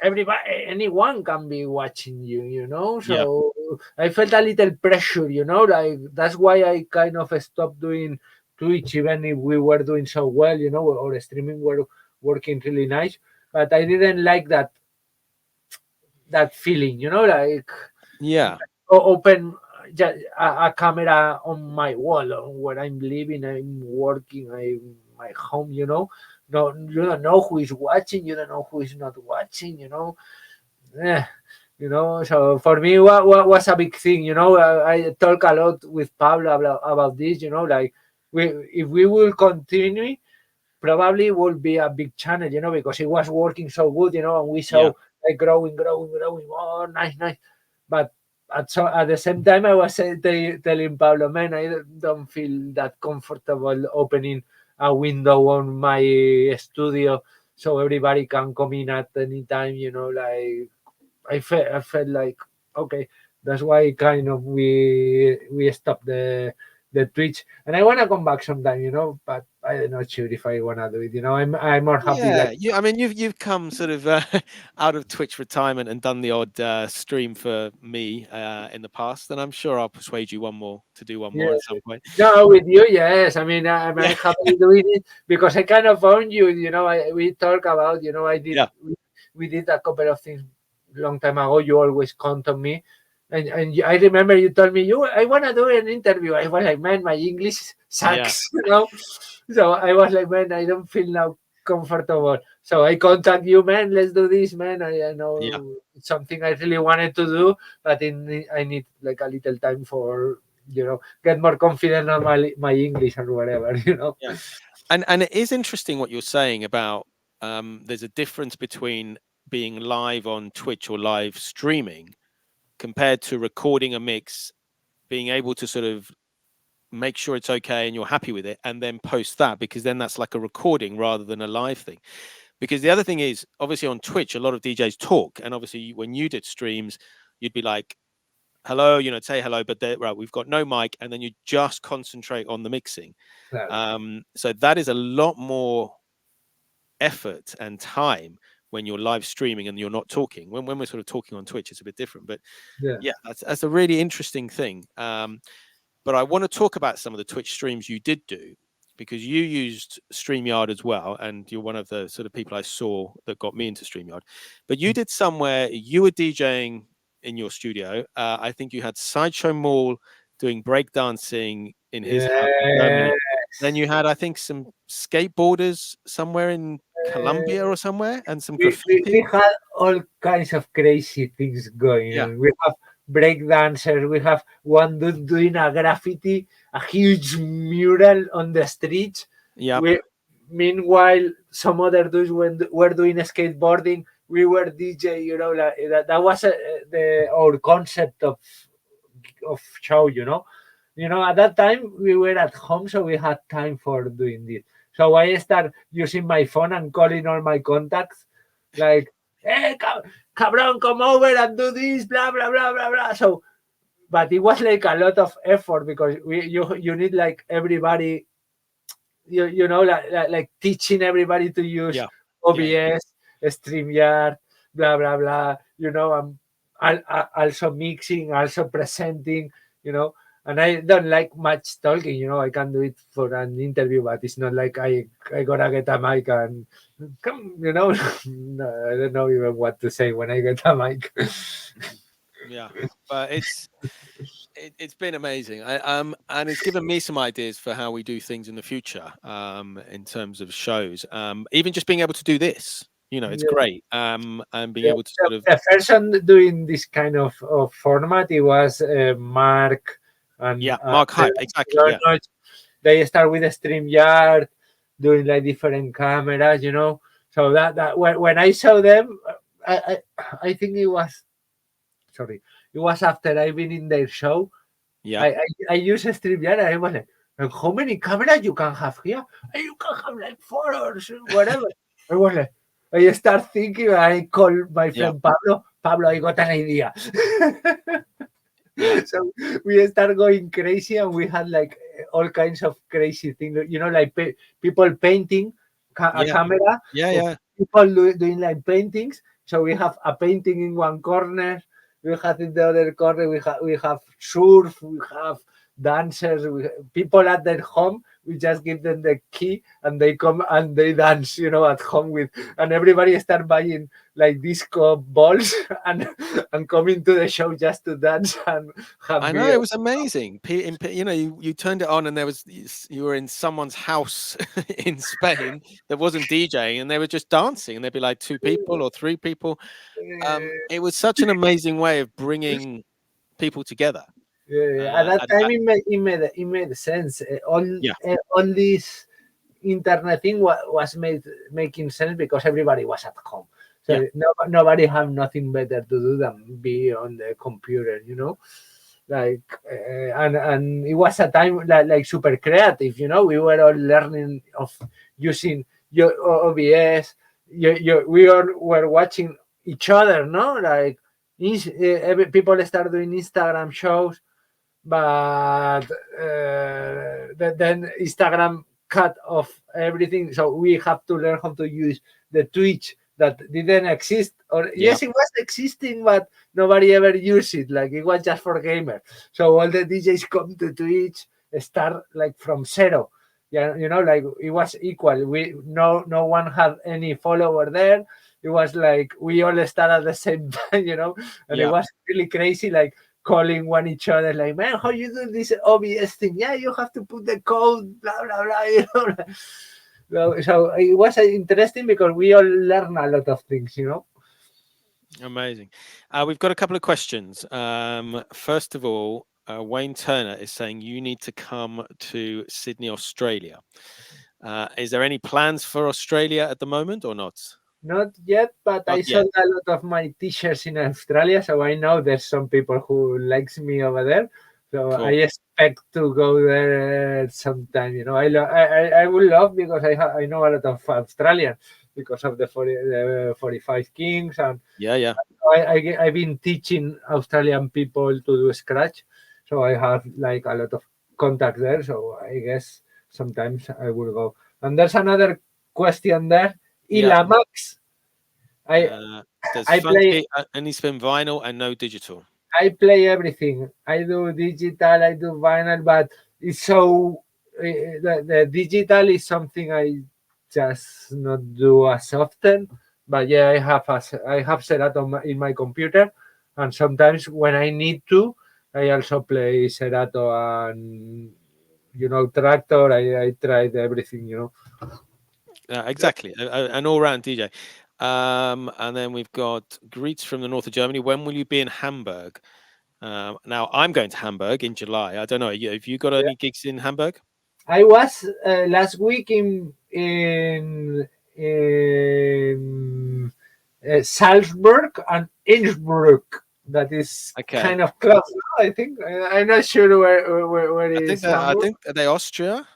everybody, anyone can be watching you, Yeah. So I felt a little pressure, like that's why I kind of stopped doing Twitch, even if we were doing so well, or streaming were working really nice. But I didn't like that feeling, like Yeah. open just a camera on my wall, on where I'm living, I'm working, I'm my home, No, you don't know who is watching, you don't know who is not watching, Eh, so for me, what was a big thing, I talk a lot with Pablo about this, like if we will continue, probably will be a big channel, because it was working so good, and we Yeah. saw like growing. Oh, nice, nice. But at the same time, I was telling Pablo, man, I don't feel that comfortable opening a window on my studio so everybody can come in at any time, like I felt like okay, that's why kind of we stopped the Twitch, and I wanna come back sometime, but I'm not sure if I wanna do it. I'm more happy Yeah, like I mean, you've come sort of out of Twitch retirement and done the odd stream for me in the past, and I'm sure I'll persuade you to do one yeah. more at some point. No, with you, yes. I mean, I'm Yeah, happy doing it because I kind of own you. We talk about, I did yeah, we did a couple of things long time ago. You always contact me, and I remember you told me I want to do an interview. I was like, man, my English yeah, sucks, So I was like, man, I don't feel now comfortable. So I contact you, man. Let's do this, man. I yeah, know it's something I really wanted to do, but I need like a little time for get more confident on my English or whatever. yeah. And it is interesting what you're saying about there's a difference between being live on Twitch or live streaming compared to recording a mix, being able to sort of make sure it's okay and you're happy with it, and then post that, because then that's like a recording rather than a live thing. Because the other thing is, obviously on Twitch, a lot of DJs talk, and obviously when you did streams, you'd be like, hello, say hello, but right, we've got no mic, and then you just concentrate on the mixing. Claro. So that is a lot more effort and time when you're live streaming and you're not talking. When we're sort of talking on Twitch, it's a bit different. But Yeah. yeah, that's a really interesting thing. But I want to talk about some of the Twitch streams you did do, because you used StreamYard as well, and you're one of the sort of people I saw that got me into StreamYard. But you did somewhere, you were DJing in your studio. I think you had Sideshow Mall doing breakdancing in his house in Germany. Then Yes. you had, I think, some skateboarders somewhere in Colombia or somewhere, and some We graffiti. had all kinds of crazy things going Yeah, on. We have breakdancers. We have one dude doing a graffiti, a huge mural on the street. yeah, We, meanwhile, some other dudes were doing skateboarding. We were DJ. Like that was our concept of show. At that time we were at home, so we had time for doing this. So I started using my phone and calling all my contacts, like, "Hey, cabron, come over and do this, blah blah blah blah blah." So, but it was like a lot of effort because you need like everybody, like teaching everybody to use yeah, yeah, yeah, OBS, StreamYard, blah blah blah. Also mixing, also presenting. And I don't like much talking. I can do it for an interview, but it's not like I gotta get a mic and come. No, I don't know even what to say when I get a mic. yeah. But it's been amazing. And it's given me some ideas for how we do things in the future, in terms of shows. Even just being able to do this, it's Yeah. great. And being Yeah, able to the, sort of, the person doing this kind of format, it was Mark and yeah, Mark Hype, exactly, don't yeah, know, they start with a StreamYard, doing like different cameras, you know. So that when I saw them, I think it was sorry, it was after I've been in their show. Yeah. I use a StreamYard and I was like, how many cameras you can have here? And you can have like 4 or whatever. I was like, I start thinking, I call my Yeah. friend Pablo. Pablo, I got an idea. Yeah. So we start going crazy and we had like all kinds of crazy things, you know, like people painting a Yeah. camera Yeah. of Yeah. people doing like paintings. So we have a painting in one corner, we have in the other corner, we have surf, we have dancers, people at their home. We just give them the key and they come and they dance, you know, at home with, and everybody start buying like disco balls and coming to the show just to dance and have I know beer. it was amazing. You know, you turned it on, and you were in someone's house in Spain that wasn't DJing, and they were just dancing, and there'd be like 2 people or 3 people. It was such an amazing way of bringing people together. Yeah, at that And time it made sense. yeah, All this internet thing was making sense because everybody was at home. yeah, So nobody had nothing better to do than be on the computer, you know. Like and it was a time like super creative, you know. We were all learning of using your OBS. We all were watching each other, no? Like people start doing Instagram shows, but then Instagram cut off everything, so we have to learn how to use the Twitch that didn't exist, or yeah, yes, it was existing, but nobody ever used it. Like it was just for gamers. So all the DJs come to Twitch, start like from zero. Yeah, you know, like it was equal. We no one had any follower there. It was like we all start at the same time, you know, and it yeah. was really crazy. Like calling one each other, like, man, how you do this OBS thing? Yeah, you have to put the code, blah blah blah. You know, so it was interesting because we all learn a lot of things, you know. Amazing. We've got a couple of questions. First of all, Wayne Turner is saying you need to come to Sydney, Australia. Is there any plans for Australia at the moment or not? Not yet, but I Not yet. sold a lot of my t-shirts in Australia, so I know there's some people who likes me over there. So I Cool. expect to go there sometime. You know, I would love because I know a lot of Australian because of the 45 Kings, and Yeah, yeah. I've been teaching Australian people to do Scratch, so I have like a lot of contact there. So I guess sometimes I will go. And there's another question there. Yeah. Ilamax. I There's I play Funky, and he's been vinyl and no digital. I play everything. I do digital, I do vinyl, but it's so the digital is something I just not do as often. But yeah, I have Serato in my computer, and sometimes when I need to, I also play Serato and Tractor. I tried everything, Exactly. An all-round DJ. And then we've got greets from the north of Germany. When will you be in Hamburg? Now I'm going to Hamburg in July. I don't know. Have you got any gigs in Hamburg? I was last week in Salzburg and Innsbruck. That is Okay. kind of close. I think I'm not sure where I think is that I Hamburg. think are they Austria?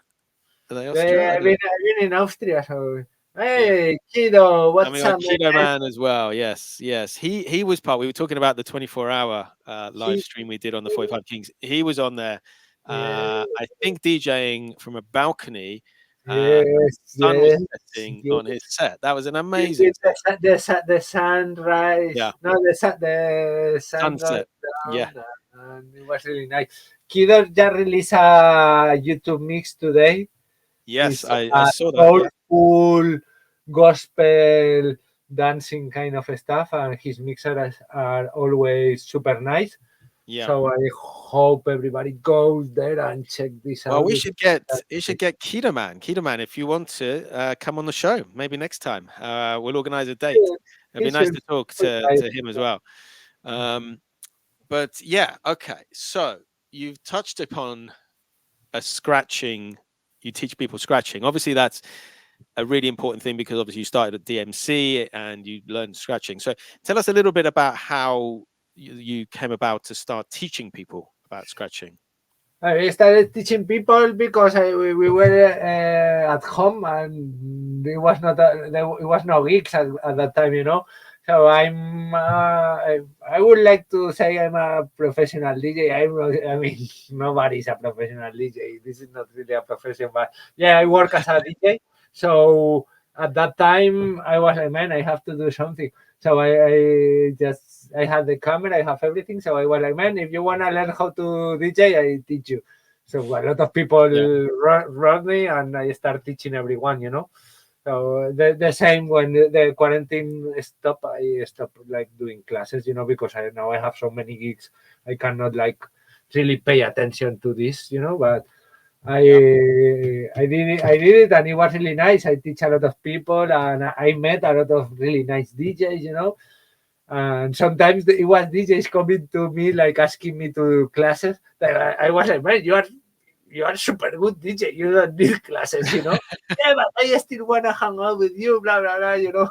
Are they Austria? Yeah, I don't know. I've been in Austria. So Yeah. hey, kiddo, I mean, what's like up, Keto man? Man as well. Yes, yes. He was part. We were talking about the 24-hour live He, stream we did on the 45 Kings. He was on there. yeah, I think DJing from a balcony. yes, Sun was yes, setting yes. on his set. That was an amazing With set. the sunrise, Yeah, no, the sun goes sunset. Yeah, down, and it was really nice. Kido just released a YouTube mix today. yes, It's I a saw that. Yeah, soulful gospel dancing kind of stuff, and his mixers are always super nice. yeah. So I hope everybody goes there and check this Well, out. we Because should get Keto Man. Keto Man, if you want to come on the show, maybe next time. We'll organize a date. It'd be it nice should to talk be nice. to him as well. But yeah, okay. So you've touched upon a scratching you teach people scratching. Obviously, that's a really important thing because obviously you started at DMC and you learned scratching. So tell us a little bit about how you came about to start teaching people about scratching. I started teaching people because we were at home and it was not it was no gigs at that time, you know. So I would like to say I'm a professional DJ. I mean, nobody's a professional DJ. This is not really a profession, but yeah, I work as a DJ. So at that time, I was like, man, I have to do something. So I had the camera, I have everything. So I was like, man, if you wanna learn how to DJ, I teach you. So a lot of people wrote me, and I start teaching everyone, you know. So the same when the quarantine stopped, I stopped like doing classes, you know, because now I have so many gigs, I cannot like really pay attention to this, you know. But I did it, and it was really nice. I teach a lot of people, and I met a lot of really nice DJs, you know. And sometimes it was DJs coming to me like asking me to do classes. That I was like, man, you are super good DJ. You don't need classes, you know. Yeah, but I still wanna hang out with you, blah blah blah, you know.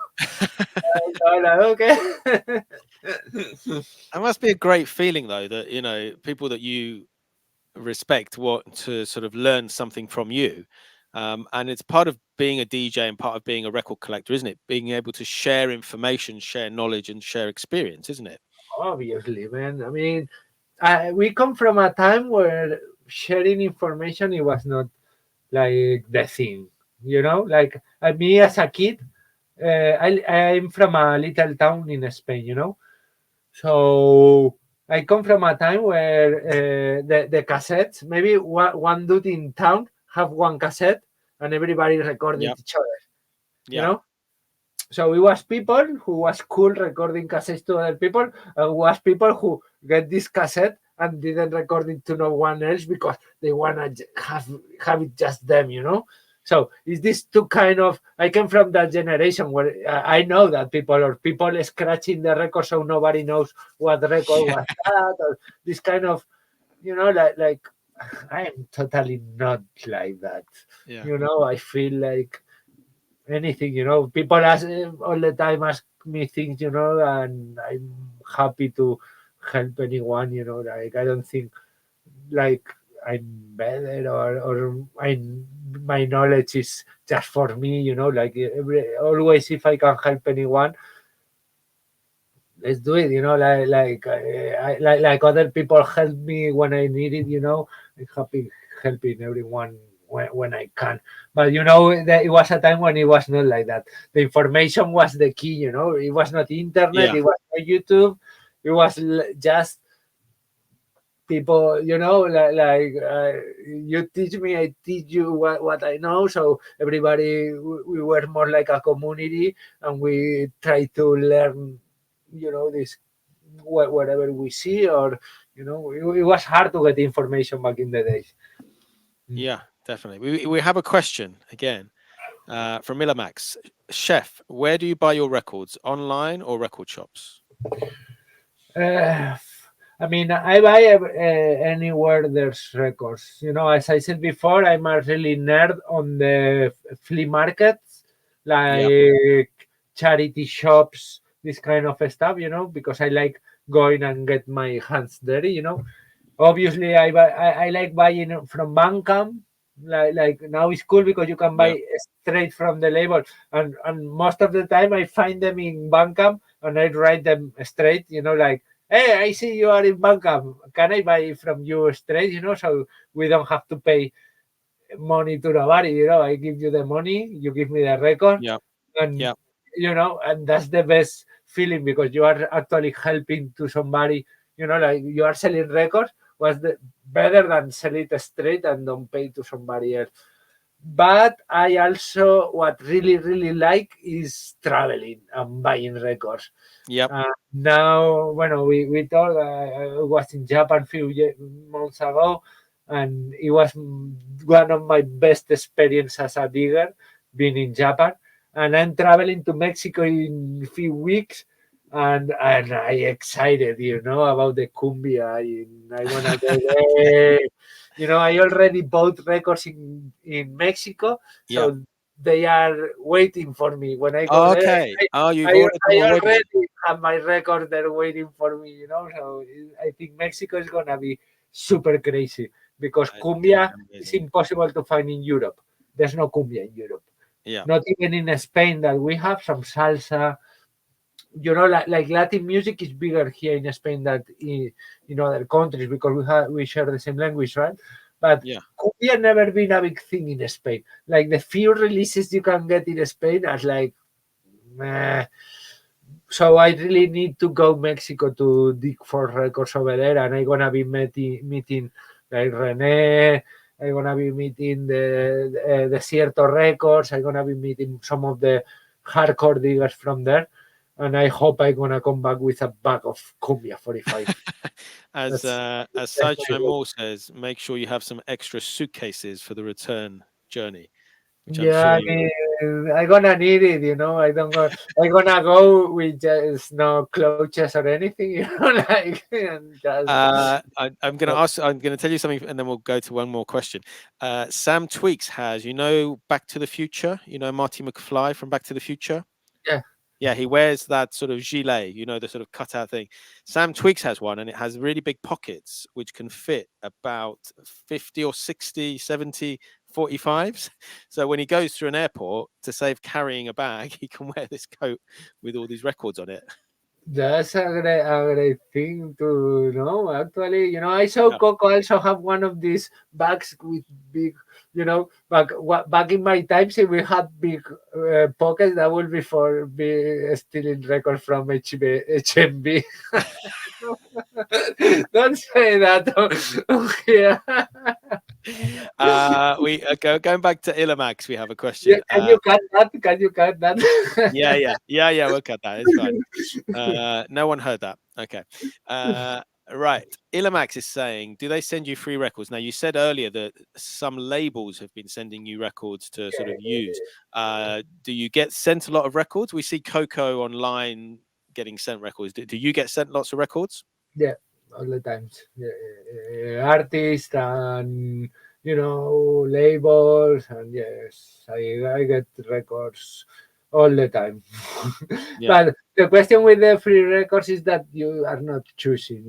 Like, okay. It must be a great feeling though that, you know, people that you respect want to sort of learn something from you. And it's part of being a DJ and part of being a record collector, isn't it? Being able to share information, share knowledge, and share experience, isn't it? Obviously, man. I mean, we come from a time where sharing information it was not like the thing, you know. Like me as a kid, I'm from a little town in Spain, you know. So I come from a time where the cassettes, maybe one dude in town have one cassette and everybody recorded each other, you know. So it was people who was cool recording cassettes to other people, and was people who get this cassette and didn't record it to no one else because they wanna have it just them, you know. So is this two kind of? I came from that generation where I know that people scratching the record so nobody knows what record was that, or this kind of, you know, like I am totally not like that. You know, I feel like anything, you know. People ask all the time, ask me things, you know, and I'm happy to help anyone, you know. Like I don't think like I'm better or my knowledge is just for me, you know. Like always, if I can help anyone, let's do it, you know. Like other people help me when I need it, you know. I'm happy helping everyone when I can. But you know, it was a time when it was not like that. The information was the key, you know. It was not internet, it was not YouTube, it was just people, you know, you teach me, I teach you what I know. So everybody, we were more like a community, and we try to learn, you know, this whatever we see, or you know, it was hard to get information back in the days. Yeah, definitely. We have a question again from Milamax. Chef, where do you buy your records? Online or record shops? I mean, I buy anywhere there's records. You know, as I said before, I'm a really nerd on the flea markets, like charity shops, this kind of stuff, you know, because I like going and get my hands dirty, you know. Obviously, I like buying from Bandcamp. Like now it's cool because you can buy straight from the label, and most of the time I find them in Bandcamp and I write them straight. You know, like, hey, I see you are in Bandcamp. Can I buy from you straight? You know, so we don't have to pay money to nobody. You know, I give you the money, you give me the record, and you know, and that's the best feeling because you are actually helping to somebody. You know, like you are selling records was the better than sell it straight and don't pay to somebody else. But I also what really like is traveling and buying records. Now, bueno, we talked. I was in Japan a few months ago, and it was one of my best experiences as a digger being in Japan. And I'm traveling to Mexico in a few weeks, and I excited, you know, about the cumbia. I wanna go there. I already bought records in Mexico, Yeah. so they are waiting for me when I go Oh, there. okay. Oh, you've I, ordered them I already. already have my record there waiting for me. So I think Mexico is gonna be super crazy because That is gonna cumbia be is amazing. impossible to find in Europe. There's no cumbia in Europe. Yeah. Not even in Spain that we have some salsa. Like Latin music is bigger here in Spain than in other countries because we share the same language, right? But Yeah. cumbia never been a big thing in Spain. Like the few releases you can get in Spain are like, meh. So I really need to go Mexico to dig for records over there, and I'm gonna be meeting like Rene. I'm gonna be meeting the Desierto Records. I'm gonna be meeting some of the hardcore diggers from there, and I hope I'm gonna come back with a bag of cumbia 45. As That's Sideshow my goal. Moore says, make sure you have some extra suitcases for the return journey, which I'm Yeah, sure I you will. mean, I gonna need it, I don't go. I gonna go with just no clothes or anything, like and just. I'm going to ask. I'm going to tell you something, and then we'll go to one more question. Sam Tweaks has, Back to the Future. Marty McFly from Back to the Future. Yeah, Yeah, he wears that sort of gilet, the sort of cutout thing. Sam Tweaks has one, and it has really big pockets, which can fit about 50 or 60, 70 45s. So when he goes through an airport, to save carrying a bag, he can wear this coat with all these records on it. that's a great thing to know. Actually, I saw Yeah. Coco also have one of these bags with big, back in my times, if we had big pockets, that would be for be stealing records from HMB. Don't say that. Yeah. We going back to Ilamax. We have a Yeah, question. can you cut that? Can you cut that? Yeah. We'll cut that. It's fine. No one heard that. Okay. Right. Ilamax is saying, do they send you free records? Now, you said earlier that some labels have been sending you records to sort of use. Do you get sent a lot of records? We see Coco online getting sent records. Do you get sent lots of records? Yeah, all the times. Yeah, artists and labels, and yes, I get records all the time. Yeah. But the question with the free records is that you are not choosing,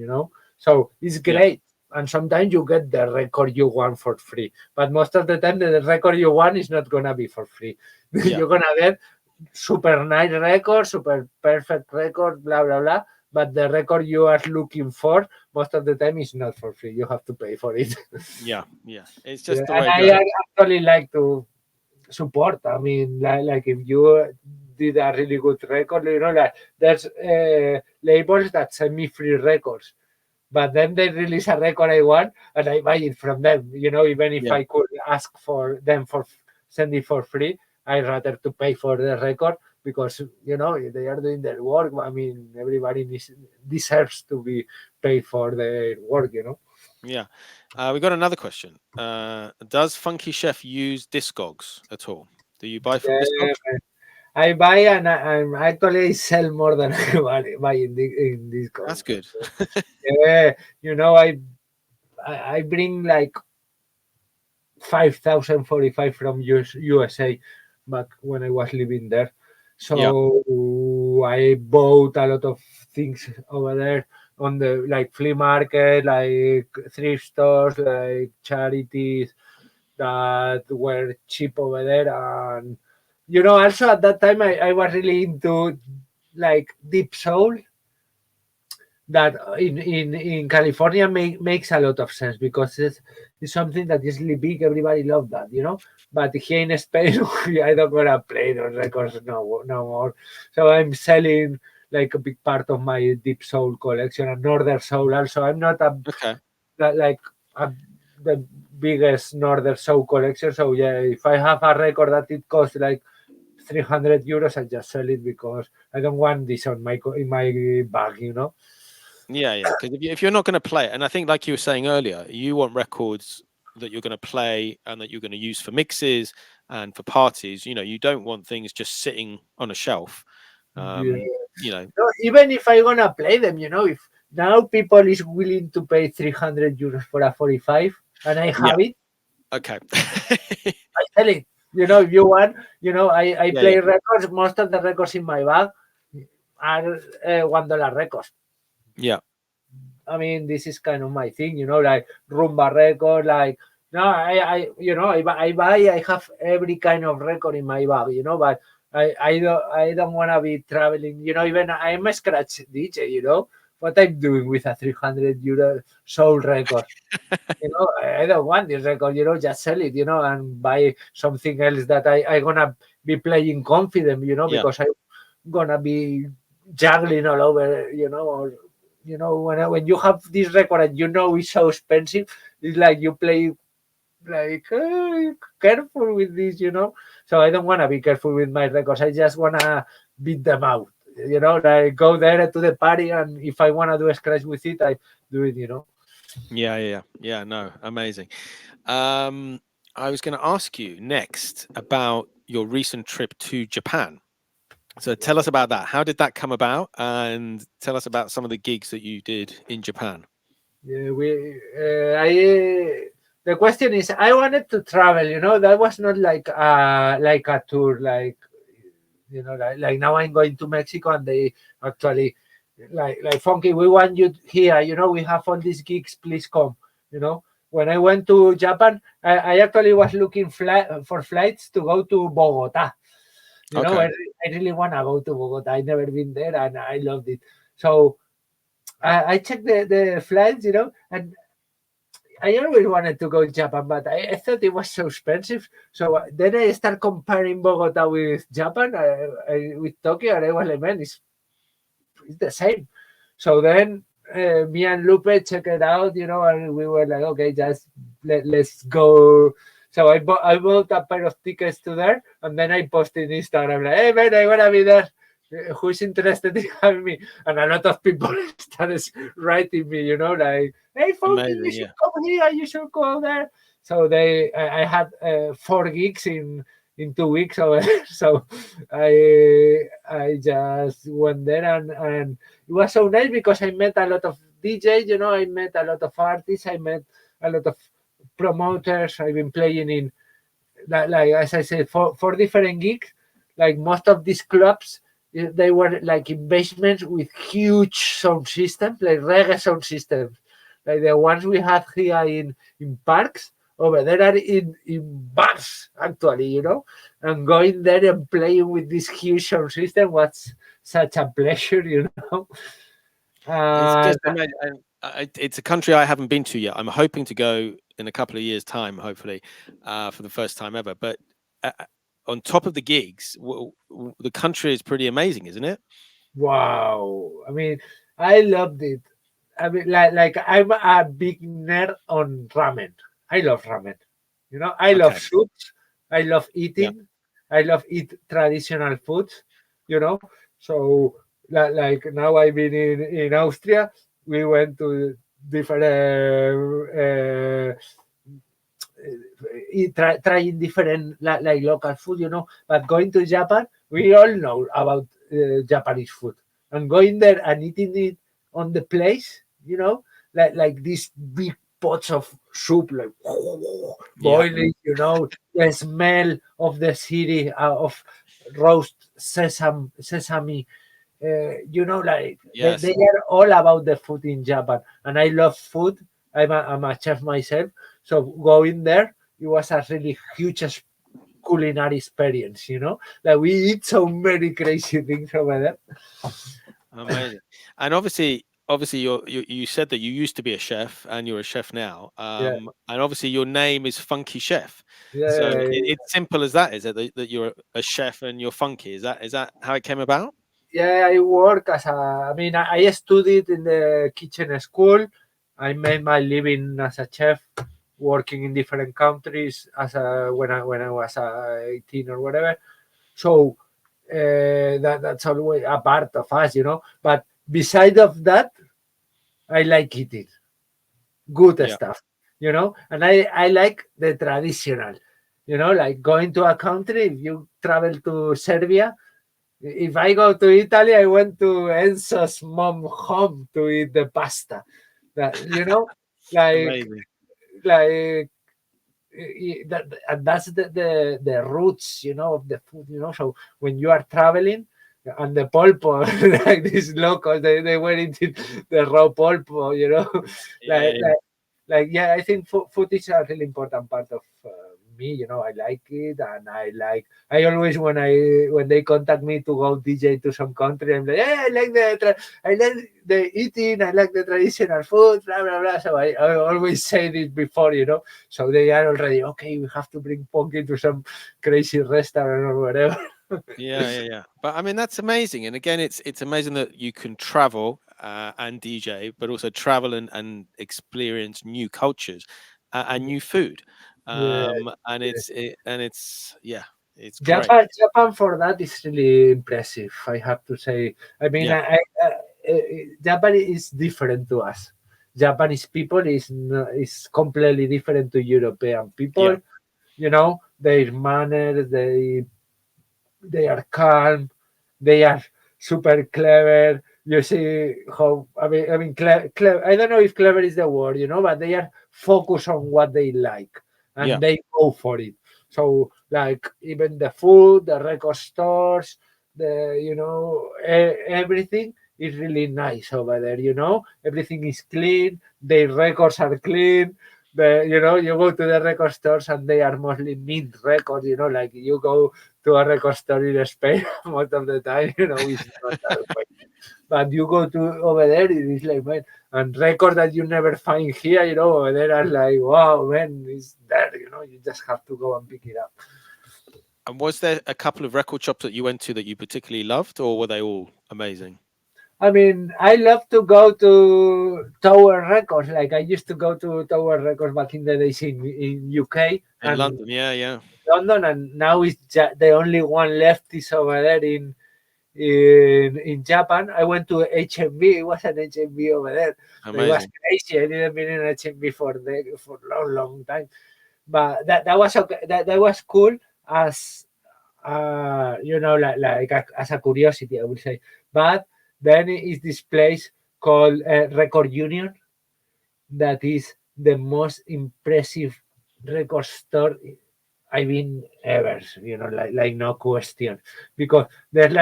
So it's Yeah. great. And sometimes you get the record you want for free. But most of the time, the record you want is not going to be for free. Yeah. You're going to get super nice record, super perfect record, blah, blah, blah. But the record you are looking for, most of the time, is not for free. You have to pay for it. Yeah. It's Yeah, just the and way it I goes. actually like to support. I mean, like if you did a really good record, like there's labels that send me free records, but then they release a record I want and I buy it from them. Even if Yeah. I could ask for them for send it for free, I'd rather to pay for the record because they are doing their work. I mean, everybody deserves to be paid for their work. Yeah. We got another question. Does Funky Chef use Discogs at all? Do you buy from Yeah, Discogs? I buy and I actually sell more than I buy in this That's course. good. Yeah, I bring like 5,045 from USA back when I was living there. Yeah. So I bought a lot of things over there on the like flea market, like thrift stores, like charities that were cheap over there. And also at that time I was really into like deep soul that in California makes a lot of sense because it's something that is really big. Everybody loves that, But here in Spain, I don't gonna play those records no more. So I'm selling like a big part of my deep soul collection and northern soul. Also, I'm not Okay. like a, the biggest northern soul collection. So yeah, if I have a record that it costs like 300 euros, I just sell it because I don't want this on in my bag. Yeah. Because if you're not going to play it, and I think, like you were saying earlier, you want records that you're going to play and that you're going to use for mixes and for parties. You don't want things just sitting on a shelf. Yeah. You know, No, even if I gonna play them, if now people is willing to pay 300 euros for a 45, and I have it. Okay. I sell it. If you want, I play Yeah. records. Most of the records in my bag are $1 records. Yeah. I mean, this is kind of my thing, like rumba record, like no, I have every kind of record in my bag, but I don't want to be traveling, even I'm a scratch DJ, what I'm doing with a €300 soul record. I don't want this record, just sell it, and buy something else that I gonna be playing confident, Yeah. because I'm gonna be juggling all over, or when you have this record and it's so expensive, it's like you play like careful with this, So I don't want to be careful with my records. I just want to beat them out, like go there to the party, and if I want to do a scratch with it, I do it, Yeah. No, amazing. I was going to ask you next about your recent trip to Japan. So tell us about that. How did that come about? And tell us about some of the gigs that you did in Japan. Yeah, the question is, I wanted to travel, that was not like a tour, like, like now I'm going to Mexico and they actually like Fonki, we want you here, we have all these gigs, please come, when I went to Japan, I actually was looking for flights to go to Bogota. Okay. I really want to go to Bogota. I never been there and I loved it. So I checked the flights, and I always wanted to go to Japan, but I thought it was so expensive. So then I start comparing Bogota with Japan, with Tokyo, and I was like, man, it's the same. So then me and Lupe checked it out, and we were like, okay, just let's go. So I bought a pair of tickets to there, and then I posted in Instagram like, hey man, I wanna be there. Who's interested in having me? And a lot of people started writing me, like, hey, Funky, you Amazing. should Yeah. come here, you should go there. So I had 4 gigs in 2 weeks, so I just went there, and it was so nice because I met a lot of DJs, I met a lot of artists, I met a lot of promoters. I've been playing in, like as I said, four different gigs. Like most of these clubs, they were like in basements with huge sound systems, like reggae sound systems, like the ones we have here in parks. Over there are in bars, actually, and going there and playing with this huge sound system was such a pleasure, It's And just amazing. And it's a country I haven't been to yet. I'm hoping to go in a couple of years' time, hopefully, for the first time ever. But on top of the gigs, the country is pretty amazing, isn't it? wow, I mean, I loved it. I mean, like I'm a big nerd on ramen. I love ramen. I love Okay. soups. I love Yeah. eating. I love eat traditional foods. So like now I've been in Austria. We went to different trying different like local food. But going to Japan, we all know about Japanese food, and going there and eating it on the place, like these big pots of soup, like Yeah. boiling, the smell of the city, of roast sesame. Like they Yes. are all about the food in Japan, and I love food. I'm a chef myself, so going there, it was a really huge culinary experience. Like we eat so many crazy things over there. Amazing. And obviously, you said that you used to be a chef and you're a chef now. Yeah, And obviously, your name is Funky Chef. So yeah, it's simple as that, is it? That you're a chef and you're funky. Is that how it came about? yeah. I work as I mean, I studied in the kitchen school. I made my living as a chef, working in different countries when I was 18 or whatever. So that's always a part of us. But beside of that, I like eating good Yeah. stuff, and I like the traditional, like going to a country. If you travel to Serbia, if I go to Italy, I went to Enzo's mom home to eat the pasta. That like Amazing. like and that's the roots, of the food, So when you are traveling, and the pulpo, like these locals, they were eating the raw pulpo, like, Yeah, like, yeah, I think food is a really important part of me. I like it, and I always when they contact me to go DJ to some country, I'm like, hey, I like the eating, I like the traditional food, blah blah blah. So I always say this before, so they are already okay. We have to bring Fonki to some crazy restaurant or whatever. yeah. But I mean, that's amazing. And again, it's amazing that you can travel and DJ, but also travel and experience new cultures and new food. Yeah, And yeah. it's great. Japan for that is really impressive. I have to say. I mean, Yeah, Japan is different to us. Japanese people is completely different to European yeah, people. Their manners, they are calm, they are super clever. You see how clever. I don't know if clever is the word, but they are focused on what they like yeah. and they go for it. So like even the food, the record stores, everything is really nice over there. Everything is clean. Their records are clean. You go to the record stores and they are mostly mint records. Like you go to a record store in Spain most of the time, it's not that way. But you go to over there, it is like, man, and records that you never find here, over there are like, wow, man, it's there, you just have to go and pick it up. And was there a couple of record shops that you went to that you particularly loved, or were they all amazing? I mean, I love to go to Tower Records. Like I used to go to Tower Records back in the days in UK In and London, yeah. London, and now it's the only one left is over there in Japan. I went to HMV. It was an HMV over there. It was Amazing. crazy. I didn't been in HMV for long time. But that was okay. That was cool as as a curiosity, I would say. But then is this place called Record Union that is the most impressive record store I've been ever, like no question. Because there's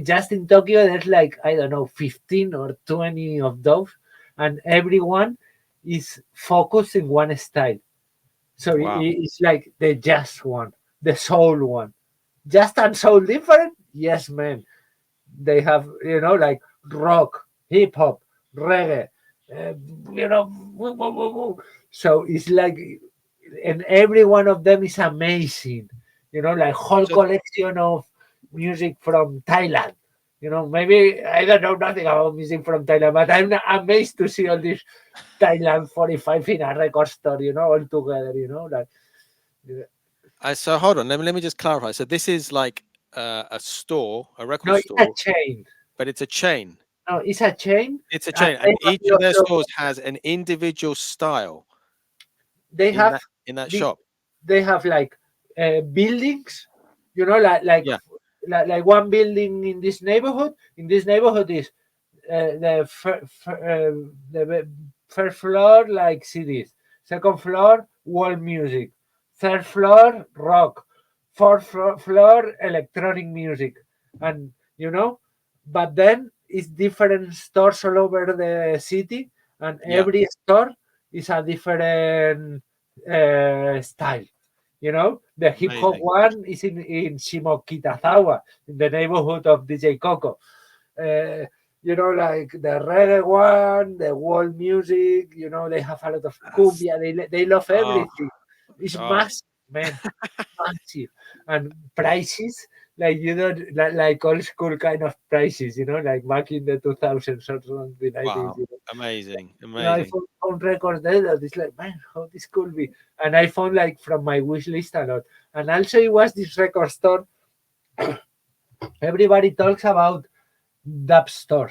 just in Tokyo, there's like, I don't know, 15 or 20 of those, and everyone is focused in one style. So Wow. it's like the jazz one, the soul one. Just and soul different? Yes, man. They have, like rock, hip hop, reggae, uh, woo, woo, woo, woo. So it's like, and every one of them is amazing. Like whole So, collection of music from Thailand. Maybe I don't know nothing about music from Thailand, but I'm amazed to see all this Thailand 45 in a record store, all together, like. so hold on. Let me just clarify. So this is like a store, a record No, it's a store, chain. but it's a chain. No, it's a chain. It's a And chain, and each of their stores has an individual style they have in that the, shop. they have like buildings, Yeah, like one building in this neighborhood. In this neighborhood is the first floor like CDs, second floor world music, third floor rock, fourth floor electronic music, and but then it's different stores all over the city, and yeah. every store is a different style. The hip hop Amazing. one is in Shimokitazawa, in the neighborhood of DJ Koco. Uh, like the reggae one, the world music, they have a lot of That's, cumbia. They love oh everything. It's gosh. massive, man, massive. And prices, like, like old school kind of prices, like back in the 2000s or something like this. Wow. Amazing. I Amazing. found records there that it's like, man, how this could be. And I found like from my wish list a lot. And also it was this record store. Everybody talks about Dub Store.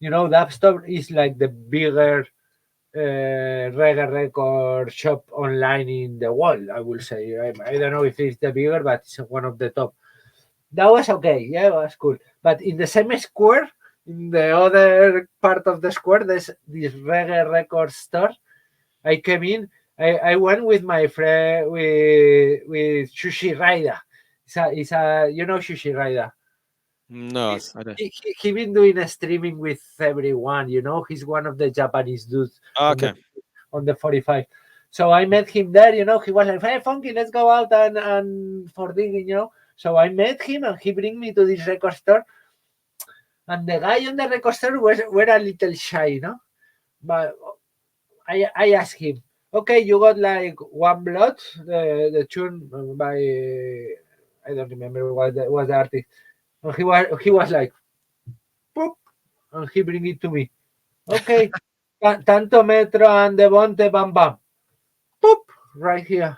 Dub Store is like the bigger reggae record shop online in the world, I will say. I don't know if it's the bigger, but it's one of the top. That was okay. Yeah, it was cool. But in the same square, in the other part of the square, there's this reggae record store. I came in I went with my friend with Sushi Raida. It's a you know Sushi Raida. No, I don't. He been doing a streaming with everyone. You know, he's one of the Japanese dudes Oh, on okay. the 45. So I met him there. You know, he was like, "Hey, Funky, let's go out and for digging." You know, so I met him and he bring me to this record store. And the guy on the record store were a little shy, you know. But I asked him, okay, you got like One Blood, the tune by I don't remember what the artist. And he was like, poop, and he bring it to me. Okay, Tanto Metro and Devonte Bam Bam, poop, right here.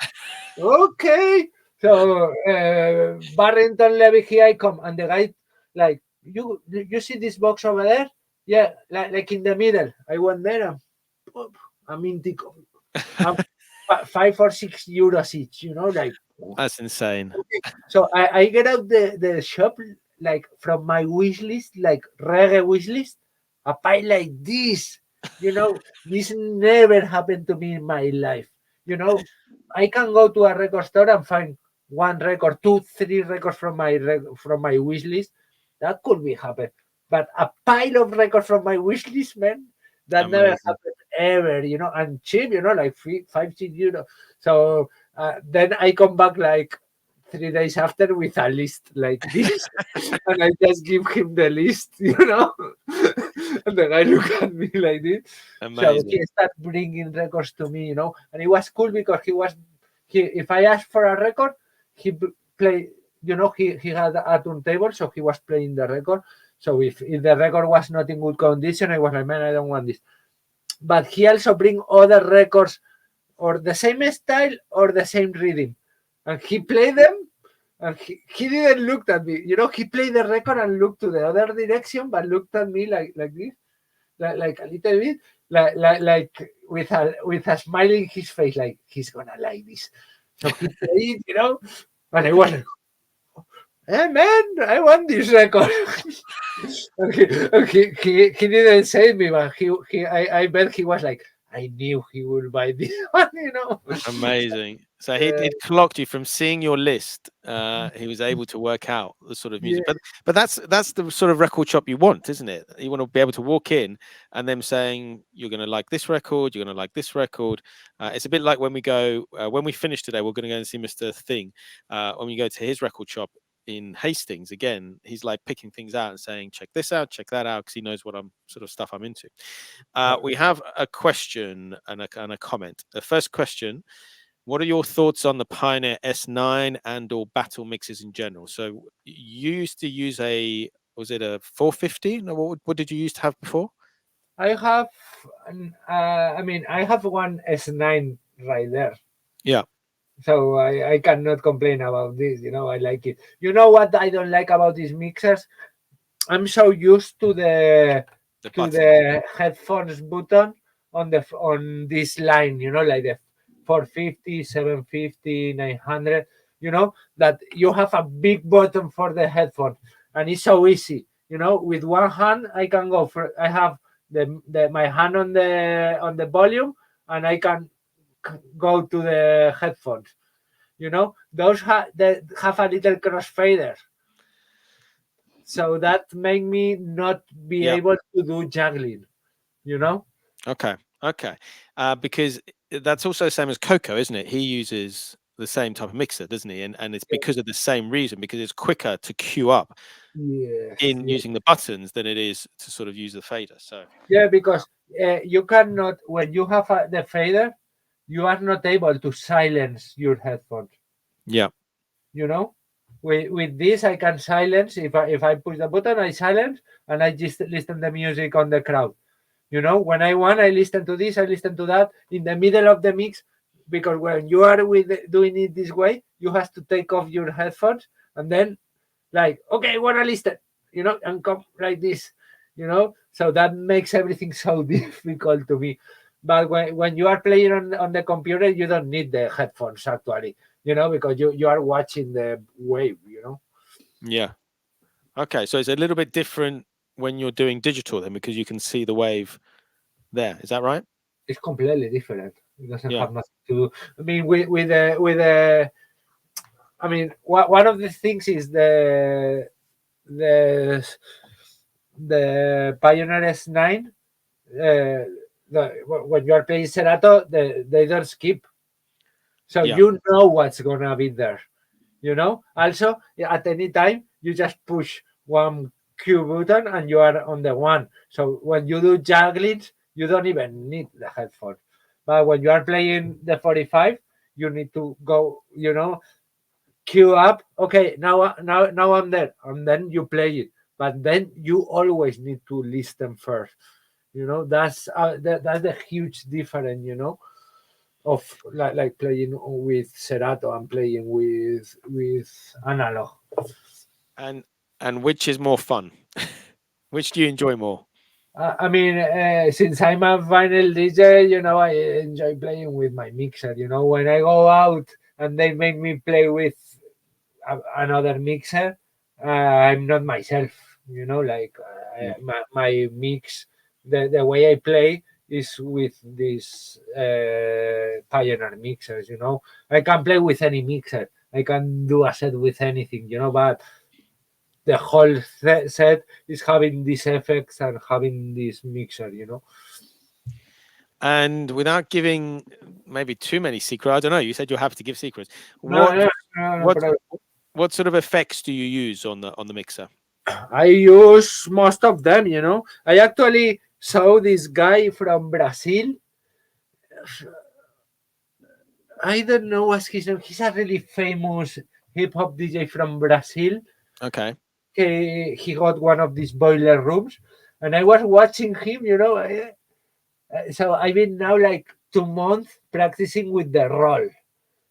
Okay, so Barrington Levy, here I come, and the guy like, you see this box over there? Yeah, like in the middle. I went there and poop, a minty um, 5 or 6 euros each, you know, like. That's insane. Okay. So I get out the shop like from my wish list, like reggae wish list, a pile like this. You know, this never happened to me in my life. You know, I can go to a record store and find one record, two, three records from my wish list. That could be happen. But a pile of records from my wish list, man, that never Amazing. happened ever, you know, and cheap, you know, like 5 6 euros. So then I come back like 3 days after with a list like this, and I just give him the list, you know, and the guy look at me like this. So Amazing. he started bringing records to me, you know, and it was cool because he if I asked for a record, he play, you know, he had a turntable, so he was playing the record. So if the record was not in good condition, I was like, man, I don't want this. But he also bring other records or the same style or the same rhythm, and he played them. And he didn't look at me, you know. He played the record and looked to the other direction, but looked at me like this, like a little bit, like with a smile in his face, like he's gonna like this. So he played, you know, and I was like, hey man, I want this record. He didn't say me, but I bet he was like, I knew he would buy this one, you know. Amazing. So Uh, he'd clocked you from seeing your list. He was able to work out the sort of yeah, music, but that's the sort of record shop you want, isn't it? You want to be able to walk in and them saying you're going to like this record, you're going to like this record. It's a bit like when we go when we finish today, we're going to go and see Mr. Thing. When we go to his record shop in Hastings again, he's like picking things out and saying, check this out, check that out, because he knows what I'm sort of stuff I'm into. We have a question and a comment. The first question: what are your thoughts on the Pioneer S9 and or battle mixes in general? So you used to use was it a 450? No, what did you used to have before? I have, I mean, I have one S9 right there. Yeah, So I cannot complain about this. You know, I like it. You know what I don't like about these mixers? I'm so used to the button. the headphones button on this line. You know, like the 450, 750, 900. You know that you have a big button for the headphone, and it's so easy. You know, with one hand I can go for. I have my hand on the volume, and I can go to the headphones. You know, those that have a little crossfader, so that make me not be Yeah. able to do juggling. You know, Okay. Okay. Because that's also the same as Coco, isn't it? He uses the same type of mixer, doesn't he? And it's because of the same reason, because it's quicker to queue up yes, in using the buttons than it is to sort of use the fader. So yeah, because you cannot when you have the fader, you are not able to silence your headphones. yeah. You know, with this I can silence if I push the button, I silence and I just listen the music on the crowd. You know, when I want, I listen to this, I listen to that in the middle of the mix, because when you are doing it this way, you have to take off your headphones and then like, okay, I want to listen, you know, and come like this, you know. So that makes everything so difficult to me. But when you are playing on the computer, you don't need the headphones actually, you know, because you are watching the wave, you know. Yeah. Okay. So it's a little bit different when you're doing digital then, because you can see the wave there. Is that right? It's completely different. It doesn't Yeah. have nothing to do. I mean, with I mean, one of the things is the the Pioneer S9. When you are playing Serato, they don't skip, so Yeah. you know what's gonna be there. Also, at any time you just push one Q button and you are on the one. So when you do juggling, you don't even need the headphone. But when you are playing the 45, you need to go, queue up. Okay, now I'm there, and then you play it. But then you always need to listen first. That's the huge difference. Of like playing with Serato and playing with analog. And which is more fun? Which do you enjoy more? I mean, since I'm a vinyl DJ, I enjoy playing with my mixer. When I go out and they make me play with another mixer, I'm not myself. Like my mix, the way I play is with these Pioneer mixers. I can play with any mixer. I can do a set with anything. But the whole set is having these effects and having this mixer. And without giving maybe too many secrets, I don't know. You said you're happy to give secrets. No, What no, what what sort of effects do you use on the mixer? I use most of them. I actually saw this guy from Brazil. I don't know what's his name. He's a really famous hip hop DJ from Brazil. Okay. He got one of these boiler rooms, and I was watching him. So I've been now like 2 months practicing with the roll.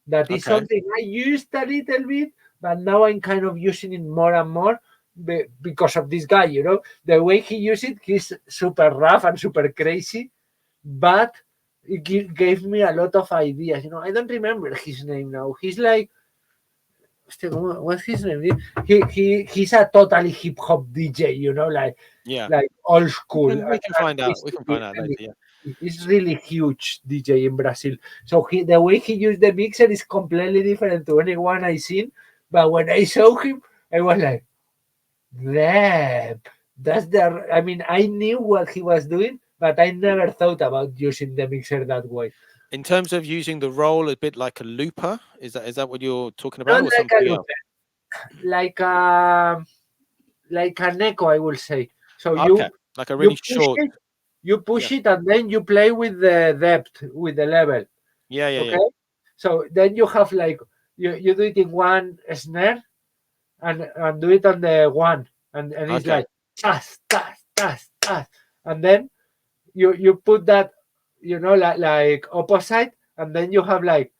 That is Okay. something I used a little bit, but now I'm kind of using it more and more because of this guy. The way he used it, he's super rough and super crazy, but it gave me a lot of ideas. I don't remember his name now. He's like, what's his name? He's a totally hip hop DJ. Like Yeah. old school. We can find out. We can find out later. Yeah. He's really huge DJ in Brazil. So the way he used the mixer is completely different to anyone I seen. But when I saw him, I was like, damn, that's the. I mean, I knew what he was doing, but I never thought about using the mixer that way. In terms of using the roll a bit like a looper, is that what you're talking about, Not or like something a else? like an echo, I will say. So Okay, like a really short. you push it, and then you play with the depth, with the level. Yeah, yeah, Okay. yeah. So then you have like you do it in one snare and do it on the one, and it's Okay. like tas tas tas tas, and then you put that like opposite, and then you have like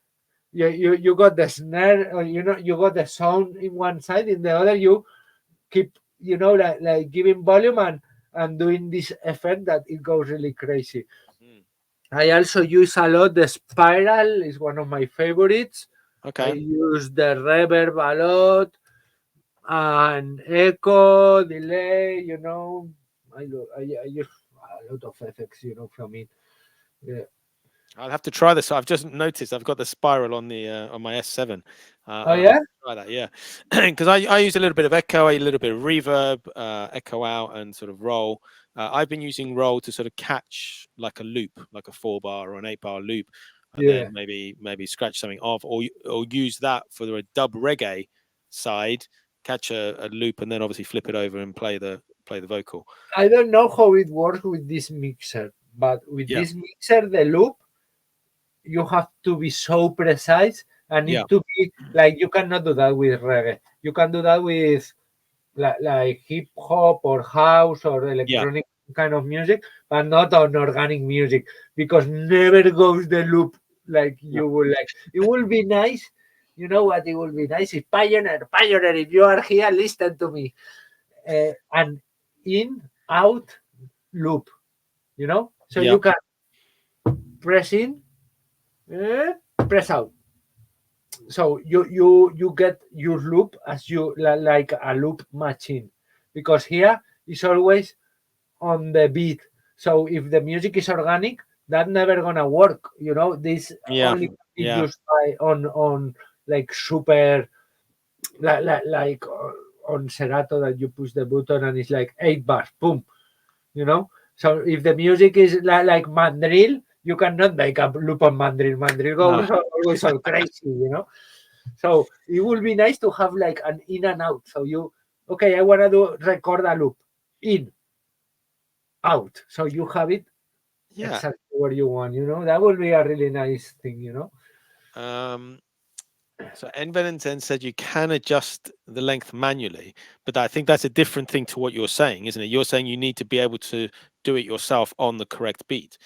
you got the snare, or you got the sound in one side, in the other you keep like giving volume and doing this effect that it goes really crazy. Mm. I also use a lot the spiral, is one of my favorites. I Okay. use the reverb a lot and echo, delay, I use a lot of effects, from it. Yeah. I'll have to try this. I've just noticed I've got the spiral on the on my S7. Oh I'll have yeah? to try that. Yeah, because I use a little bit of echo, a little bit of reverb, echo out, and sort of roll. I've been using roll to sort of catch like a loop, like a 4-bar or an 8-bar loop, and Yeah. then maybe scratch something off, or use that for the dub reggae side, catch a loop, and then obviously flip it over and play the vocal. I don't know how it works with this mixer, but with Yeah, this mixer, the loop, you have to be so precise and yeah, need to be like, you cannot do that with reggae. You can do that with like hip hop or house or yeah, electronic kind of music, but not on organic music, because never goes the loop like yeah. you would like. It will be nice. You know what? It will be nice if Pioneer, if you are here, listen to me. And in, out, loop, so Yeah. you can press in, press out. So you get your loop as you like a loop machine, because here is always on the beat. So if the music is organic, that never gonna work. This Yeah. only can be Yeah. used by on like super like on Serato, that you push the button and it's like 8 bars, boom. So if the music is like mandrill, you cannot make a loop on mandrill. Mandrill No. goes always all crazy. So it would be nice to have like an in and out. So okay, I wanna do record a loop, in, out. So you have it Yeah. exactly where you want. That would be a really nice thing. So Enven said you can adjust the length manually, but I think that's a different thing to what you're saying, isn't it? You're saying you need to be able to do it yourself on the correct beat.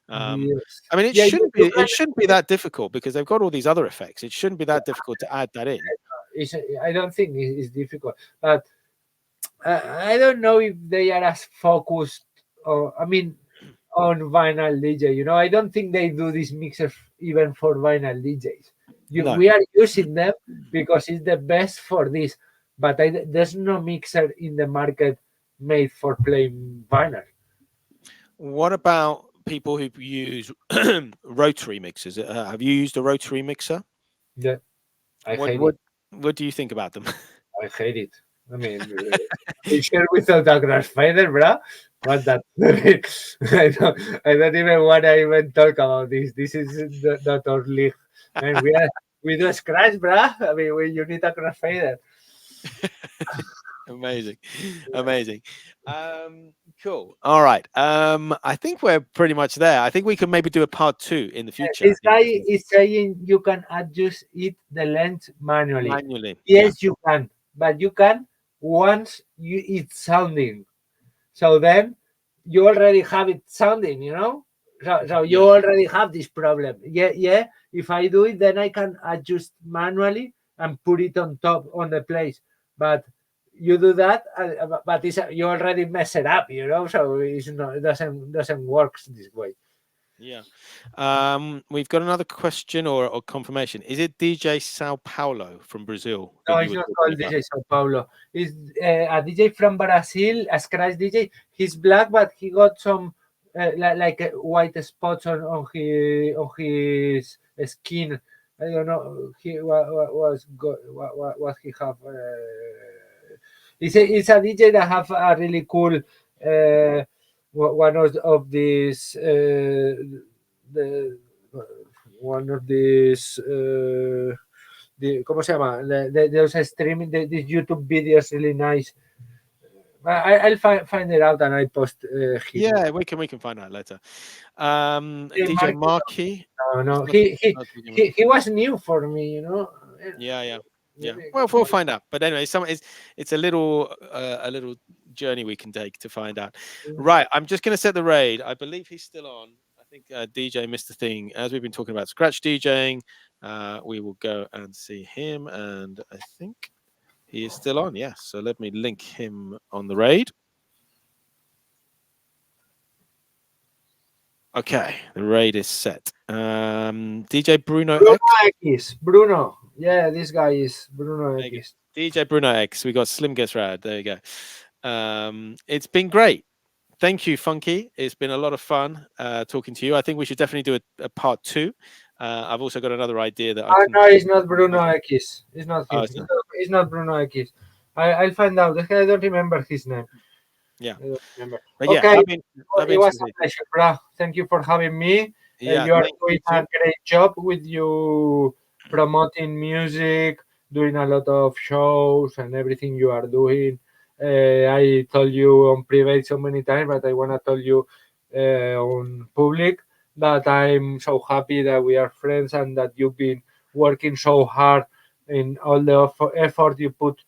Yes. I mean, it Yeah, shouldn't you be. can. It shouldn't be that difficult because they've got all these other effects. It shouldn't be that difficult to add that in. I don't think it's difficult, but I don't know if they are as focused, or I mean, on vinyl DJ. I don't think they do these mixers even for vinyl DJs. No. We are using them because it's the best for this, but there's no mixer in the market made for playing vinyl. What about people who use rotary mixers? Have you used a rotary mixer? Yeah, I What hate what it. what do you think about them? I hate it. I mean, picture without a crossfader, bro. What that? I don't even want to even talk about this. This is not our league. Man, we do scratch, bro. I mean, you need a crossfader. Amazing, amazing. Cool. All right. I think we're pretty much there. I think we can maybe do a part 2 in the future. This guy is saying you can adjust the length manually. Manually. Yeah. Yes, you can, but you can once it's sounding. So then you already have it sounding. So you Yeah. already have this problem. Yeah. If I do it, then I can adjust manually and put it on top on the place. But you do that, but you already mess it up. So it doesn't work this way. Yeah. We've got another question or confirmation. Is it DJ Sao Paulo from Brazil that No, you it's were not talking called about? DJ Sao Paulo. It's a DJ from Brazil, a scratch DJ. He's black, but he got some like white spots on his skin. I don't know. What he have. It's a DJ that have a really cool. One of these. The one of these. ¿Cómo se llama? Those streaming, these YouTube videos, really nice. I'll find it out and I post him. Yeah, we can find out later. DJ Marky. No. Not DJ Marky. He was new for me. Yeah. Well, we'll find out. But anyway, it's a little journey we can take to find out. Right. I'm just going to set the raid. I believe he's still on. I think DJ missed the thing. As we've been talking about scratch DJing, we will go and see him. And I think he is still on. Yes. So let me link him on the raid. Okay, the raid is set. DJ Bruno X. Bruno. Yeah, this guy is Bruno X. DJ Bruno X. We got Slim Gets Rad. There you go. It's been great. Thank you, Fonki. It's been a lot of fun talking to you. I think we should definitely do a part 2. I've also got another idea that I can... No, it's not Bruno X. It's not him. It's not Bruno X. I'll find out. I don't remember his name. Yeah. I don't remember. But okay. Yeah, it was a pleasure, bro. Thank you for having me. Yeah, you are doing a great job with you promoting music, doing a lot of shows and everything you are doing. I told you on private so many times, but I want to tell you on public that I'm so happy that we are friends and that you've been working so hard in all the effort you put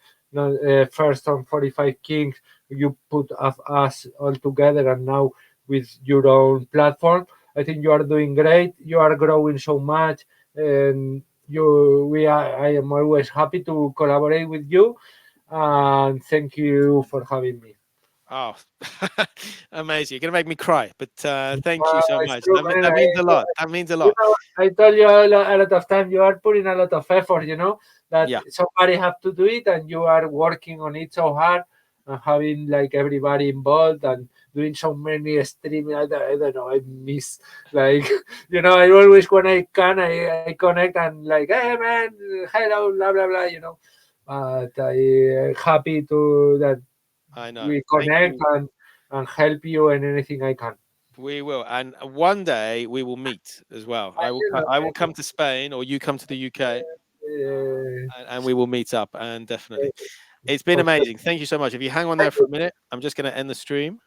first on 45 Kings. You put us all together, and now with your own platform, I think you are doing great. You are growing so much, and I am always happy to collaborate with you. And thank you for having me. Oh, amazing! You're gonna make me cry, but thank you so much. That means a lot. That means a lot. I told you a lot of time. You are putting a lot of effort. That somebody have to do it, and you are working on it so hard. and having like everybody involved and doing so many streaming. I don't know. I miss like I always when I can I connect and like, hey man, hello, blah blah blah. But I happy to that I know. we Thank connect you. and help you in anything I can. We will, and one day we will meet as well. I don't know. I will come to Spain, or you come to the UK, and we will meet up. And definitely, it's been For sure. amazing. Thank you so much. If you hang on there Thank for you. a minute, I'm just going to end the stream.